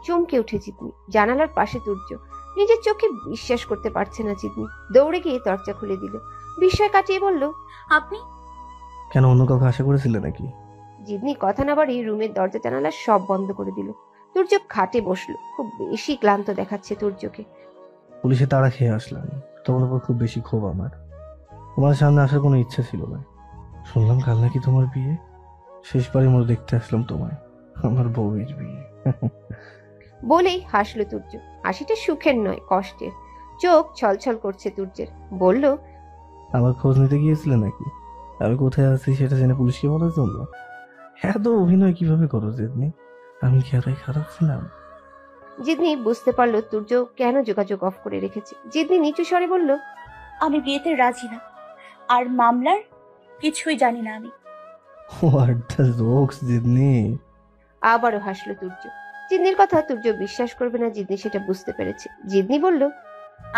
চমকে উঠে জিদনি। জানালার পাশে তুর্য। নিজের চোখে বিশ্বাস করতে পারছে না জিদনি। দৌড়ে গিয়ে দরজা খুলে দিল। বিস্ময় কাটিয়ে বলল, আপনি? কেন, অন্য কাউকে আশা করেছিলে নাকি? জিদনি কথা না বাড়িয়ে রুমের দরজা জানালা সব বন্ধ করে দিল। তুর্য খাটে বসলো। খুব বেশি ক্লান্ত দেখাচ্ছে তুর্যকে। পুলিশে তাড়া খেয়ে আসলাম, তোমার উপর খুব বেশি ক্ষোভ আমার। তোমার সামনে আসার কোনো ইচ্ছা ছিল না। শুনলাম কাল নাকি তোমার বিয়ে। শেষবারের মতো দেখতে আসলাম তোমায়, আমার বউয়ের বিয়ে। বলেই হাসলো তুর্য। হাসিটা সুখের নয়, কষ্টের। চোখ ছলছল করছে তুর্যের। বলল, আমার খোঁজ নিতে গিয়েছিলে নাকি? আমি কোথায় আছি সেটা জেনে পুলিশকে বলার জন্য? এত অভিনয় কিভাবে করো জিদনি? আমি কি এতই খারাপ ছিলাম? জিদনি বুঝতে পারলো তুর্য কেন যোগাযোগ অফ করে রেখেছে। জিদনি নিচু স্বরে বলল, আমি বিয়েতে রাজি না, আর মামলার কিছুই জানি না আমি। What the jokes Jidni. আবারও হাসলো তুর্য। জিদনির কথা তুর্য বিশ্বাস করবে না, জিদনি সেটা বুঝতে পেরেছে। জিদনি বলল,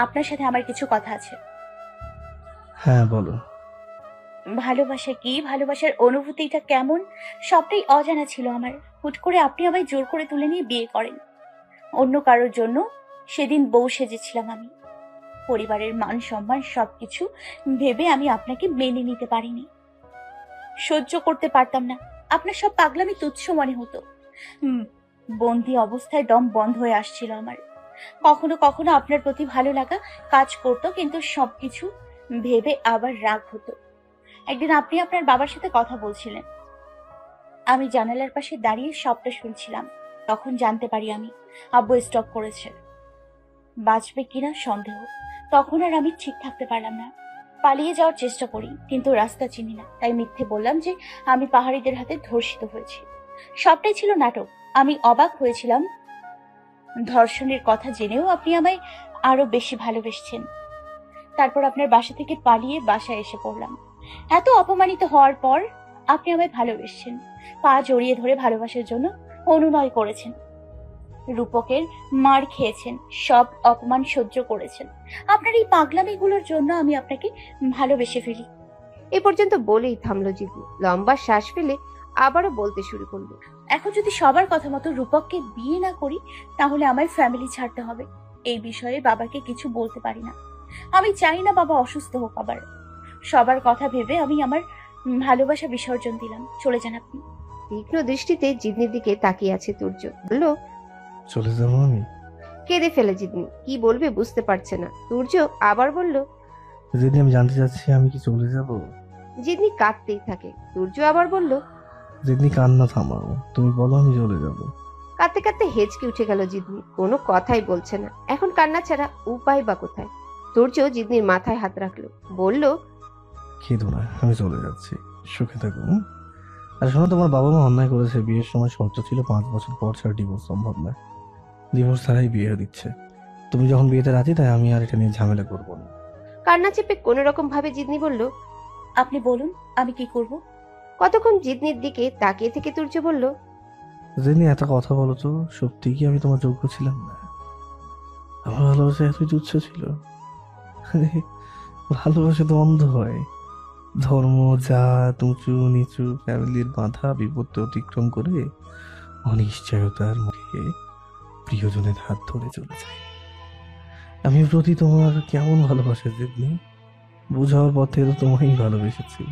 আপনার সাথে আমার কিছু কথা আছে। হ্যাঁ বলো। ভালোবাসা কি, ভালোবাসার অনুভূতিটা কেমন, সবটাই অজানা ছিল আমার। হুট করে আপনি আমায় জোর করে তুলে নিয়ে বিয়ে করেন অন্য কারোর জন্য। সেদিন বউ সেজেছিলাম আমি। পরিবারের মান সম্মান সবকিছু ভেবে আমি আপনাকে মেনে নিতে পারিনি, সহ্য করতে পারতাম না। আপনার সব পাগলামি তুচ্ছ মনে হতো। বন্দি অবস্থায় দম বন্ধ হয়ে আসছিল আমার। কখনো কখনো আপনার প্রতি ভালো লাগা কাজ করতো, কিন্তু সবকিছু ভেবে আবার রাগ হতো। একদিন আপনি আপনার বাবার সাথে কথা বলছিলেন, আমি জানালার পাশে দাঁড়িয়ে সবটা শুনছিলাম। তখন জানতে পারি আমি আব্বু স্টক করেছে। বাঁচবে কিনা সন্দেহ। তখন আর আমি ঠিক থাকতে পারলাম না। পালিয়ে যাওয়ার চেষ্টা করি, কিন্তু রাস্তা চিনি না, তাই মিথ্যে বললাম যে আমি পাহাড়িদের হাতে ধর্ষিত হয়েছি। সবটাই ছিল নাটক। আমি অবাক হয়েছিলাম ধর্ষণের কথা জেনেও আপনি আমায় আরো বেশি ভালোবেসেছেন। তারপর আপনার বাসা থেকে পালিয়ে বাসায় এসে পড়লাম। এত অপমানিত হওয়ার পর আপনি আমায় ভালোবেসেছেন, পা জড়িয়ে ধরে ভালোবাসার জন্য অনুনয় করেছেন, রূপকের মার খেয়েছেন, সব অপমান সহ্য করেছেন। আপনার এই পাগলামিগুলোর জন্য আমি আপনাকে ভালোবেসে ফেলি। এ পর্যন্ত বলেই থামলো জিদনি। লম্বা শ্বাস ফেলে আবারও বলতে শুরু করলো, এখন যদি সবার কথা মতো রূপককে বিয়ে না করি, তাহলে আমার ফ্যামিলি ছাড়তে হবে। এই বিষয়ে বাবাকে কিছু বলতে পারি না। আমি চাই না বাবা অসুস্থ হোক আবার। সবার কথা ভেবে আমি আমার ভালোবাসা বিসর্জন দিলাম। চলে যান আপনি। তীক্ষ্ণ দৃষ্টিতে জিদনির দিকে তাকিয়ে আছে তুর্য। বলল, চলে যাবো আমি? কেঁদে ফেলে জিদনি। কি বলবে বুঝতে পারছে না। তুর্য আবার বলল, জিদনি আমি জানতে চাচ্ছি, আমি কি চলে যাব? জিদনি কাঁদতেই থাকে। তুর্য আবার বলল, জিদনি কান্না থামাও, তুমি বলো আমি চলে যাব। কাঁদতে কাঁদতে হেঁচকে উঠে গেল জিদনি। কোনো কথাই বলছে না। এখন কান্না ছাড়া উপায় বা কোথায়? তুর্য জিদনির মাথায় হাত রাখলো। বলল, খেদো না, আমি চলে যাচ্ছি, সুখে থাকো। আর শোনো, তোমার বাবা মা অন্যায় করেছে। বিয়ের সময় শর্ত ছিল 5 বছর পর ছাড়া ডিভোর্স সম্ভব না। ডিভোর্স ছাড়াই বিয়ে দিচ্ছে। তুমি যখন বিয়েতে রাজি, তাই আমি আর এটা নিয়ে ঝামেলা করবো না। কান্না চেপে কোনো রকম ভাবে জিদনি বলল, আপনি বলুন আমি কি করব? কতক্ষণ জিদনির দিকে তাকিয়ে থেকে তুর্য বলল, জিদনি এত কথা বলো তো, সত্যি কি আমি তোমার যোগ্য ছিলাম না? আমার ভালোবাসা এতই তুচ্ছ ছিল? ভালোবাসা তো অন্ধ হয়। ধর্ম, জাত, উঁচু নিচু, ফ্যামিলির বাধা বিপত্তি অতিক্রম করে অনিশ্চয়তার মুখে প্রিয়জনের হাত ধরে চলে যায়। আমি প্রতি তোমার কেমন ভালোবাসা জিদনি, বুঝাওয়ার পর থেকে তো তোমায়ই ভালোবেসেছি।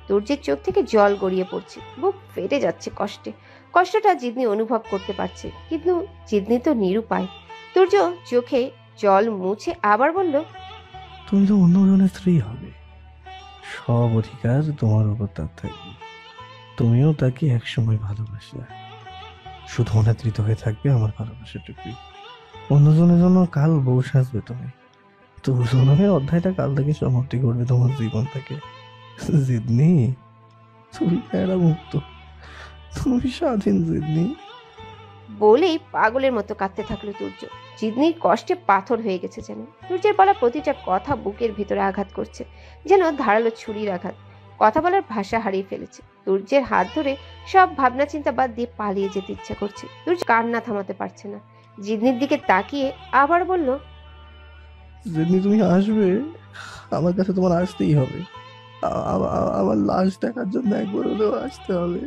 তুর্যের চোখ থেকে জল গড়িয়ে পড়ছে। বুক ফেটে যাচ্ছে কষ্টে। কষ্টটা জিদনি অনুভব করতে পারছে, কিন্তু জিদনি তো নিরুপায়। তুর্য চোখে জল মুছে আবার বলল, তুমি তো অন্যজনের স্ত্রী হবে, সব অধিকার তোমার উপর তার থাকবে। তুমিও তাকে একসময় ভালোবাসলে, শুধু অনাদৃত হয়ে থাকবে আমার ভালোবাসাটুকুই। অন্যজনের জন্য কাল বউ সাজবে তুমি, তো জনমের অধ্যায়টা কাল থেকে সমাপ্তি করবে তোমার জীবন থেকে। জিদনি, তুমি এরা মুক্ত, তুমি স্বাধীন জিদনি। বলেই পাগলের মতো কাঁদতে থাকলো তুর্য। জিদনির কষ্টে পাথর হয়ে গেছে যেন। তুর্যের বলা প্রতিটা কথা বুকের ভিতরে আঘাত করছে, যেন ধারালো ছুরির আঘাত। কথা বলার ভাষা হারিয়ে ফেলেছে। তুর্যের হাত ধরে সব ভাবনা চিন্তা বাদ দিয়ে পালিয়ে যেতে ইচ্ছা করছে। তুর্য কান্না থামাতে পারছে না। জিদনির দিকে তাকিয়ে আবার বলল, জিদনি তুমি আসবে, আমার কাছে তোমার আসতেই হবে। আমার লাশ দেখার জন্য একবার হলেও আসতে হবে।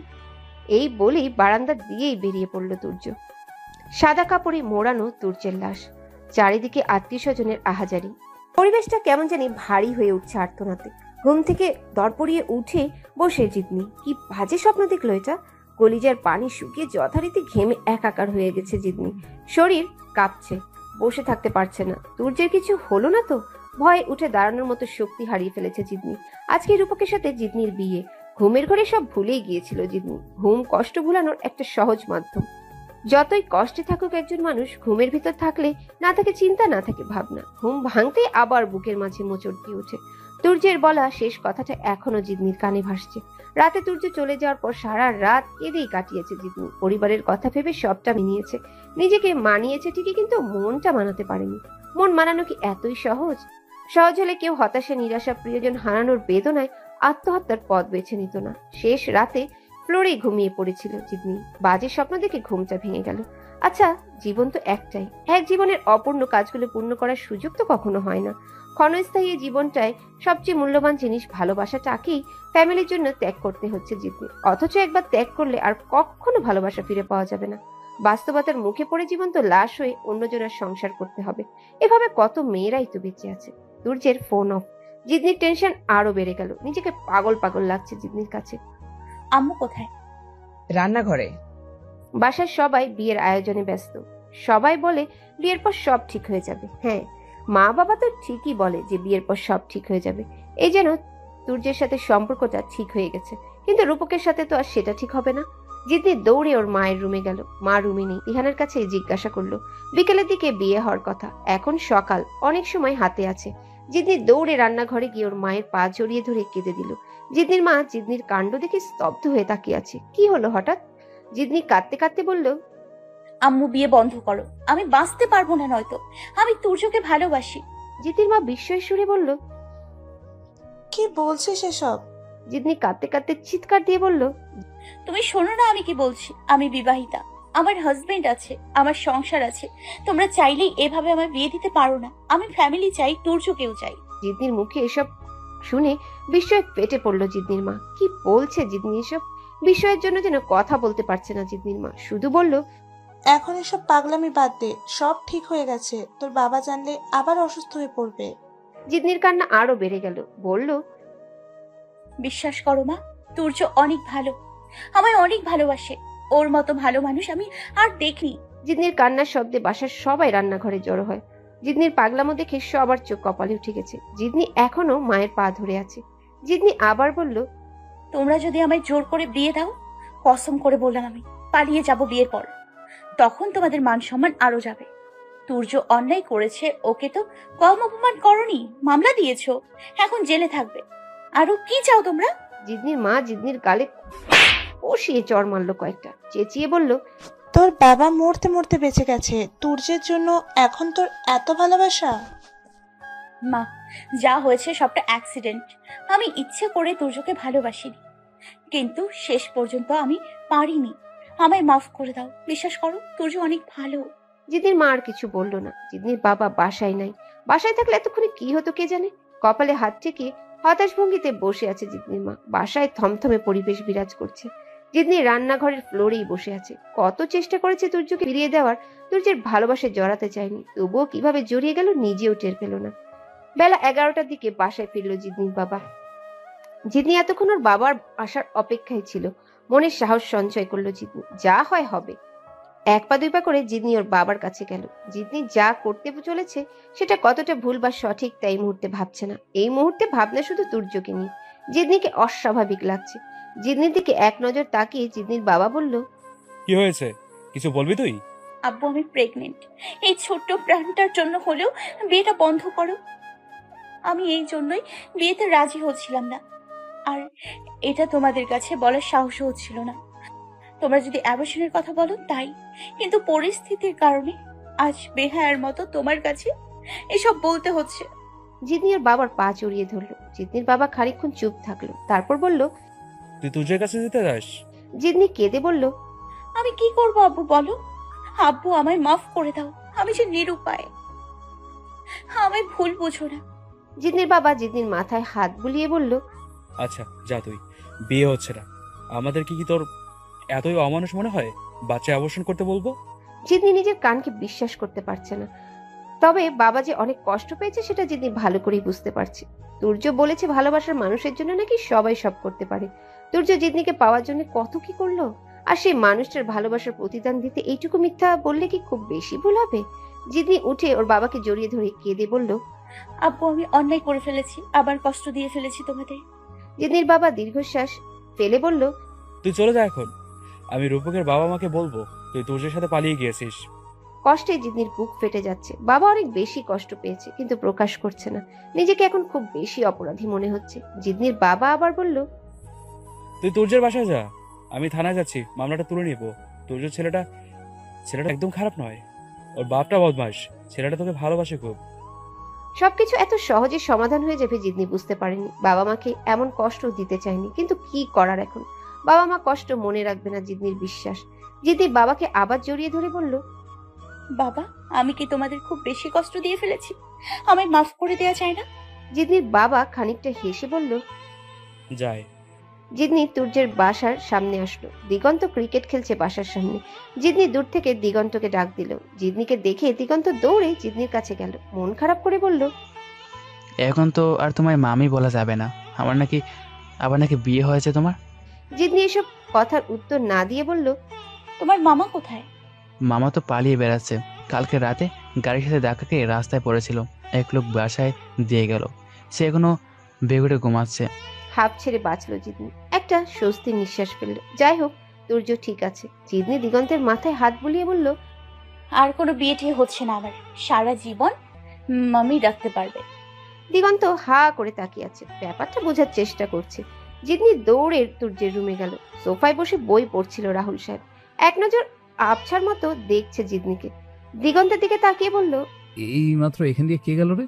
এই বলেই বারান্দা দিয়েই বেরিয়ে পড়ল তুর্য। সাদা কাপড়ে মোড়ানো তুর্যের লাশ, চারিদিকে আত্মীয় স্বজনের আহাজারি। পরিবেশটা কেমন জানি ভারী হয়ে উঠছে আর্তনাতে। ঘুম থেকে দরপড়িয়ে উঠে বসে জিদনি। কি বাজে স্বপ্ন দেখলো এটা! কলিজার পানি শুকিয়ে যথারীতি ঘেমে একাকার হয়ে গেছে জিদনি। শরীর কাঁপছে, বসে থাকতে পারছে না। তুর্যের কিছু হলো না তো? ভয়ে উঠে দাঁড়ানোর মতো শক্তি হারিয়ে ফেলেছে জিদনি। আজকে রূপকের সাথে জিদনির বিয়ে। ঘুমের ঘরে সব ভুলেই গিয়েছিল জিদনি। ঘুম কষ্ট ভুলানোর একটা সহজ মাধ্যম। যতই কষ্টে থাকুক একজন মানুষ, ঘুমের ভিতর থাকলে না থাকে চিন্তা, না থাকে ভাবনা। ঘুম ভাঙতেই আবার বুকের মাঝে মোচড় দিয়ে ওঠে। তুর্যের বলা শেষ কথাটা এখনো জিদনির কানে ভাসছে। রাতে তুর্য চলে যাওয়ার পর সারা রাত কেঁদেই কাটিয়েছে জিদনি। পরিবারের কথা ভেবে সবটা মিনিয়েছে, নিজেকে মানিয়েছে ঠিকই, কিন্তু মনটা মানাতে পারেনি। মন মানানো কি এতই সহজ? সহজ হলে কেউ হতাশা, নিরাশা, প্রিয়জন হারানোর বেদনায় আত্মহত্যার পথ বেছে নিত না। শেষ রাতে ফ্লোরে ঘুমিয়ে পড়েছিল জিদনি। বাজে স্বপ্ন দেখে ঘুমটা ভেঙে গেল। আচ্ছা, জীবন তো একটাই, এক জীবনের অপূর্ণ কাজগুলো পূর্ণ করার সুযোগ তো কখনো হয় না। ক্ষণস্থায়ী জীবনটায় সবচেয়ে মূল্যবান জিনিস ভালোবাসাটাকেই ফ্যামিলির জন্য ত্যাগ করতে হচ্ছে জিদনি। অথচ একবার ত্যাগ করলে আর কখনো ভালোবাসা ফিরে পাওয়া যাবে না। বাস্তবতার মুখে পড়ে জীবন তো লাশ হয়ে অন্যজনের সংসার করতে হবে। এভাবে কত মেয়েরাই তো বেঁচে আছে। তুর্যের ফোন অফ। জিদনির টেনশন আরো বেড়ে গেল। নিজেকে পাগল পাগল লাগছে জিদনির কাছে। আম্মু কোথায়? রান্নাঘরে। বাসার সবাই বিয়ের আয়োজনে ব্যস্ত। সবাই বলে বিয়ের পর সব ঠিক হয়ে যাবে। হ্যাঁ, মা বাবা তো ঠিকই বলে যে বিয়ের পর সব ঠিক হয়ে যাবে। এই যেন তুর্যের সাথে সম্পর্কটা ঠিক হয়ে গেছে, কিন্তু রূপকের সাথে তো আর সেটা ঠিক হবে না। জিদনি দৌড়ে ওর মায়ের রুমে গেল। মা রুমে নেই। ইহানের কাছে জিজ্ঞাসা করলো। বিকেলের দিকে বিয়ে হওয়ার কথা, এখন সকাল, অনেক সময় হাতে আছে। জিদনি দৌড়ে রান্নাঘরে গিয়ে ওর মায়ের পা জড়িয়ে ধরে কেঁদে দিল। জিদনির মা জিদনির কাণ্ড দেখে স্তব্ধ হয়ে তাকিয়ে আছে। কি হলো হঠাৎ? জিদনি কাঁদতে কাঁদতে বলল, আম্মু বিয়ে বন্ধ করো, আমি বাঁচতে পারবো না, নয়তো আমি তুর্যকে ভালোবাসি। জিদনির মা বিস্ময়ের সুরে বলল, কি বলছিস এসব? জিদনি কাঁদতে কাঁদতে চিৎকার দিয়ে বলল, তুমি শোনো না আমি কি বলছি। আমি বিবাহিতা, আমার হাজবেন্ড আছে, আমার সংসার আছে। তোমরা চাইলেই এভাবে আমার বিয়ে দিতে পারো না। আমি ফ্যামিলি চাই, তুর্যকেও চাই। জিদনির মুখে এসব শুনে বিস্ময়ে ফেটে পড়লো জিদনির মা। কি বলছে জিদনি এসব? বিস্ময়ের জন্য যেন কথা বলতে পারছে না জিদনির মা। শুধু বলল, এখন এসব পাগলামি বাদ দে, সব ঠিক হয়ে গেছে। তোর বাবা জানলে আবার অসুস্থ হয়ে পড়বে। জিদনির কান্না আরো বেড়ে গেল। বলল, বিশ্বাস করো মা, তুর্য অনেক ভালো, আমায় অনেক ভালোবাসে। ওর মতো ভালো মানুষ আমি আর দেখিনি। জিদনির কান্নার শব্দে বাসার সবাই রান্নাঘরে জড়ো হয়। জিদনির পাগলামো দেখে সবার চোখ কপালে উঠে গেছে। জিদনি এখনো মায়ের পা ধরে আছে। জিদনি আবার বলল, তোমরা যদি আমায় জোর করে বিয়ে দাও, কসম করে বললাম আমি পালিয়ে যাব বিয়ের পর। তখন তোমাদের মান সম্মান আরো যাবে। তুর্য অন্যায় করেছে, ওকে তো কম অপমান করনি, মামলা দিয়েছো, এখন জেলে থাকবে। আরো কি চাও তোমরা? জিদনির মা জিদনির গালে কষিয়ে চড় মারলো কয়েকটা। চেঁচিয়ে বলল, তোর বাবা মরতে মরতে বেঁচে গেছে, তুর্যের জন্য এখন তোর এত ভালোবাসা? মা, যা হয়েছে সবটা অ্যাক্সিডেন্ট। আমি ইচ্ছে করে তুর্যকে ভালোবাসিনি, কিন্তু শেষ পর্যন্ত আমি পারিনি। আমায় মাফ করে দাও। বিশ্বাস করো, তুর্য অনেক ভালো। জিদনির মা আর কিছু বলল না। জিদনির বাবা বাসায় নাই। বাসায় থাকলে এতক্ষণে কি হতো কে জানে। কপালে হাত ঠেকিয়ে হতাশ ভঙ্গিতে বসে আছে জিদনির মা। বাসায় থমথমে পরিবেশ বিরাজ করছে। জিদনি রান্নাঘরের ফ্লোরেই বসে আছে। কত চেষ্টা করেছে তুর্যকে ফিরিয়ে দেওয়ার, তুর্যের ভালোবাসায় জড়াতে চায়নি। তবুও কিভাবে জড়িয়ে গেল নিজেও টের পেল না। বেলা 11টার দিকে বাসায় ফিরল জিদনির বাবা। জিদনি এতক্ষণ ওর বাবার আসার অপেক্ষায় ছিল। মনের সাহস সঞ্চয় করলো জিদনি। যা হয় হবে। এক পা দুই পা করে জিদনি ওর বাবার কাছে গেল। জিদনি যা করতে চলেছে সেটা কতটা ভুল বা সঠিক তা এই মুহূর্তে ভাবছে না। এই মুহূর্তে ভাবনা শুধু তুর্যকে নিয়ে। জিদনিকে অস্বাভাবিক লাগছে। জিদনির দিকে এক নজর তাকিয়ে জিদনির বাবা বলল, কি হয়েছে, কিছু বলবি তুই? আব্বু, আমি প্রেগনেন্ট। এই ছোট্ট প্রাণটার জন্য হলেও বিয়েটা বন্ধ করো। আমি এই জন্যই বিয়েতে রাজি হচ্ছিলাম না, আর এটা তোমাদের কাছে বলার সাহসও হচ্ছিল না। তোমরা যদি অ্যাবর্শনের কথা বলো তাই, কিন্তু পরিস্থিতির কারণে আজ বেহায়ার মতো তোমার কাছে এসব বলতে হচ্ছে। জিদনি ওর বাবার পা জড়িয়ে ধরলো। জিদনির বাবা খানিকক্ষণ চুপ থাকলো, তারপর বলল। তুই তুর্যের কাছে যেতে যাস? জিদনি কেঁদে বলল, আমি কি করব আব্বু বলো? আব্বু আমায় মাফ করে দাও, আমি যে নিরুপায়, আমায় ভুল বুঝো না। জিদনির বাবা জিদনির মাথায় হাত বুলিয়ে বলল, আচ্ছা যা, তুই বিয়ে হচ্ছে না, আমাদের কি তোর এতই অমানুষ মনে হয় বাচ্চা অবসান করতে বলবো? জিদনি নিজের কানকে বিশ্বাস করতে পারছে না। তবে বাবা যে অনেক কষ্ট পেয়েছে সেটা জিদনি ভালো করেই বুঝতে পারছে। তুর্য বলেছে ভালোবাসার মানুষের জন্য নাকি সবাই সব করতে পারে। তুর্য জিদনিকে পাওয়ার জন্য কত কি করলো, আর সেই মানুষটার ভালোবাসার প্রতিদান দিতে এইটুকু মিথ্যা বললে কি খুব বেশি ভুল হবে? জিদনি উঠে ওর বাবাকে জড়িয়ে ধরে কেঁদে বলল, আব্বু আমি অন্যায় করে ফেলেছি, আবার কষ্ট দিয়ে ফেলেছি তোমাদের। জিদনির বাবা দীর্ঘশ্বাস ফেলে বলল, তুই চলে যা এখন, আমি রূপকের বাবা মাকে বলবো তুই তুর্যের সাথে পালিয়ে গিয়েছিস। কষ্টে জিদনির বুক ফেটে যাচ্ছে। বাবা অনেক বেশি কষ্ট পেয়েছে কিন্তু প্রকাশ করছে না। নিজেকে এখন খুব বেশি অপরাধী মনে হচ্ছে। জিদনির বাবা আবার বলল, তুই তুর্যের বাসায় যা, আমি থানায় যাচ্ছি, মামলাটা তুলে নিব। তুর্যের ছেলেটা একদম খারাপ নয়, ওর বাপটা বদমাস, ছেলেটা তোকে ভালোবাসে খুব। সবকিছু এত সহজে সমাধান হয়ে যাবে জিদনি বুঝতে পারেনি। বাবা মাকে এমন কষ্ট দিতে চায়নি, কিন্তু কি করার এখন? বাবা মা কষ্ট মনে রাখবে না জিদনির বিশ্বাস। জিদনি বাবাকে আবার জড়িয়ে ধরে বলল, বাবা আমি কি তোমাদের খুব বেশি কষ্ট দিয়ে ফেলেছি? আমায় মাফ করে দেওয়া যায় না? জিদনির বাবা খানিকটা হেসে বলল। যায়। জিদনি তুর্যের বাসার সামনে আসলো। দিগন্ত ক্রিকেট খেলছে বাসার সামনে। জিদনি দূর থেকে দিগন্তকে ডাক দিল। জিদনিকে দেখে দিগন্ত দৌড়ে জিদনির কাছে গেল, মন খারাপ করে বলল, এখন তো আর তোমায় মামি বলা যাবে না। আবার নাকি বিয়ে হয়েছে তোমার? জিদনি এসব কথার উত্তর না দিয়ে বলল, তোমার মামা কোথায়? মামা তো পালিয়ে বেড়াচ্ছে। কালকে রাতে গাড়ির সাথে ধাক্কা খেয়ে রাস্তায় পড়েছিল, এক লোক বাসায় দিয়ে গেল, সে এখনো বেঘুরে ঘুমাচ্ছে। হাঁপ ছেড়ে বাঁচলো জিদনি। একটা স্বস্তির নিঃশ্বাস ফেলল। যাই হোক, তুর্য ঠিক আছে। জিদনি দিগন্তের মাথায় হাত বুলিয়ে বলল, আর কোনো বিয়ে টিয়ে হচ্ছে না আমার, সারা জীবন মামি ডাকতে পারবে। দিগন্ত হা করে তাকিয়ে আছে, ব্যাপারটা বোঝার চেষ্টা করছে। জিদনি দৌড়ে তুর্যের রুমে গেল। সোফায় বসে বই পড়ছিল রাহুল সাহেব। এক নজর আবছার মতো দেখছে জিদনিকে। দিগন্তের দিকে তাকিয়ে বলল, এই মাত্র এখান দিয়ে কে গেল রে?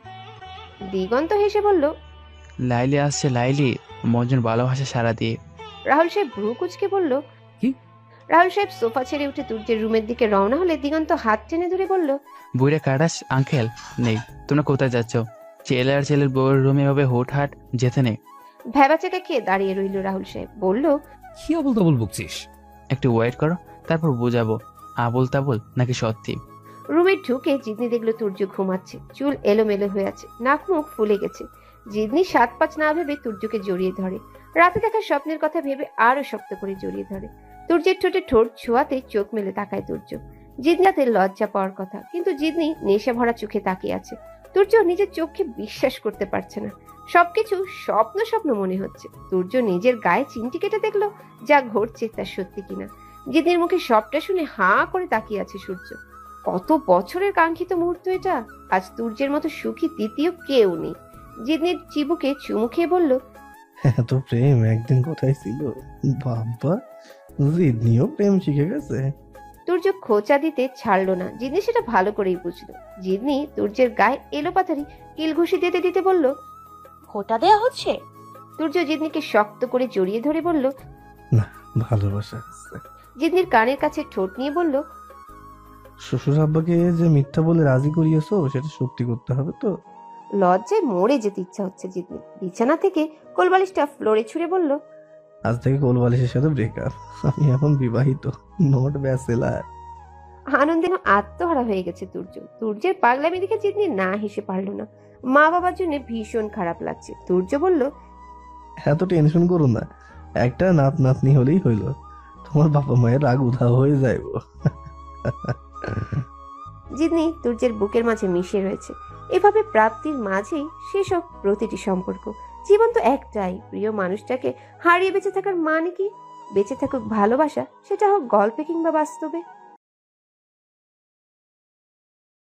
দিগন্ত হেসে বলল, লাইলি আসছে, লাইলি মজন ভালোবাসা সারা দিয়ে। রাহুল সাহেব ভ্রু কুচকে বলল, কি? রাহুল সাহেব সোফা ছেড়ে উঠে তুর্যের রুমের দিকে রওনা হলে দিগন্ত হাত টেনে ধরে বলল, বুড়ে কাটাস আঙ্কেল নেই, তোমরা কোথায় যাচ্ছ? ছেলে আর ছেলের বউয়ের রুমে এভাবে হুটহাট যেতে নেই। ভ্যাবাচাকা খেয়ে দাঁড়িয়ে রইল রাহুল সাহেব। বলল, কি আবল তাবল বকছিস? একটু ওয়েট করো, তারপর বুঝাবো আবল তাবল নাকি সত্যি। রুমে ঢুকে জিদনি দেখলো তুর্য ঘুমাচ্ছে। চুল এলোমেলো হয়ে আছে, নাক মুখ ফুলে গেছে। জিদনি 7-5 না ভেবে তুর্যকে জড়িয়ে ধরে। রাতে দেখা স্বপ্নের কথা ভেবে আরো শক্ত করে জড়িয়ে ধরে। তুর্যের ঠোঁটে ঠোঁট ছোঁয়াতে চোখ মেলে তাকায় তুর্য। জিদনিতে লজ্জা পাওয়ার কথা, কিন্তু জিদনি নেশা ভরা চোখে তাকিয়ে আছে। তুর্য নিজের চোখকে বিশ্বাস করতে পারছে না। সবকিছু স্বপ্ন স্বপ্ন মনে হচ্ছে। তুর্য নিজের গায়ে চিমটি কেটে দেখলো যা ঘটছে তা সত্যি কিনা। জিদনির মুখে সবটা শুনে হাঁ করে তাকিয়ে আছে সূর্য। কত বছরের কাঙ্ক্ষিত মুহূর্ত এটা। আজ তুর্যের মতো সুখী তৃতীয় কেউ নেই। জিদনির চিবুকে চুমু খেয়ে বলল, এত প্রেম একদিন কোথায় ছিল বাবা, জিদনিও প্রেম শিখে গেছে। তুর্য খোঁচা দিতে ছাড়লো না। জিদনি সেটা ভালো করেই বুঝলো। জিদনি তুর্যের গায়ে এলোপাথারি কিল ঘুষি দিতে দিতে বলল, খোটা দেয়া হচ্ছে? তুর্য জিদনিকে শক্ত করে জড়িয়ে ধরে বলল, না, ভালোবাসা আছে। জিদনির কানের কাছে ঠোঁট নিয়ে বলল, শ্বশুর আব্বাকে যে মিথ্যা বলে রাজি করিয়েছো সেটা সত্যি করতে হবে তো। লজ্জায় মরে যেতে ইচ্ছা হচ্ছে জিদনি। বিছানা থেকে কোলবালিশটা ফ্লোরে ছুঁড়ে বলল, আজ থেকে কোলবালিশের সাথে ব্রেকআপ। আমি এখন বিবাহিত, নট ব্যাচেলার। আনন্দে আত্মহারা হয়ে গেছে তুর্য। তুর্যের পাগলামি দেখে জিদনি না হেসে পারল না। মা বাবার জন্য ভীষণ খারাপ লাগছে। তুর্য বলল, এত টেনশন করো না, একটা নাত নাতনি হলেই হইল, তোমার বাবা মায়ের রাগ উধাও হয়ে যাইব। জিদনি তুর্যের বুকের মাঝে মিশে রয়েছে। এভাবে প্রাপ্তির মাঝেই শেষ হোক প্রতিটি সম্পর্ক। জীবন তো একটাই, প্রিয় মানুষটাকে হারিয়ে বেঁচে থাকার মানে কি? বেঁচে থাকুক ভালোবাসা, সেটা হোক গল্পে কিংবা বাস্তবে।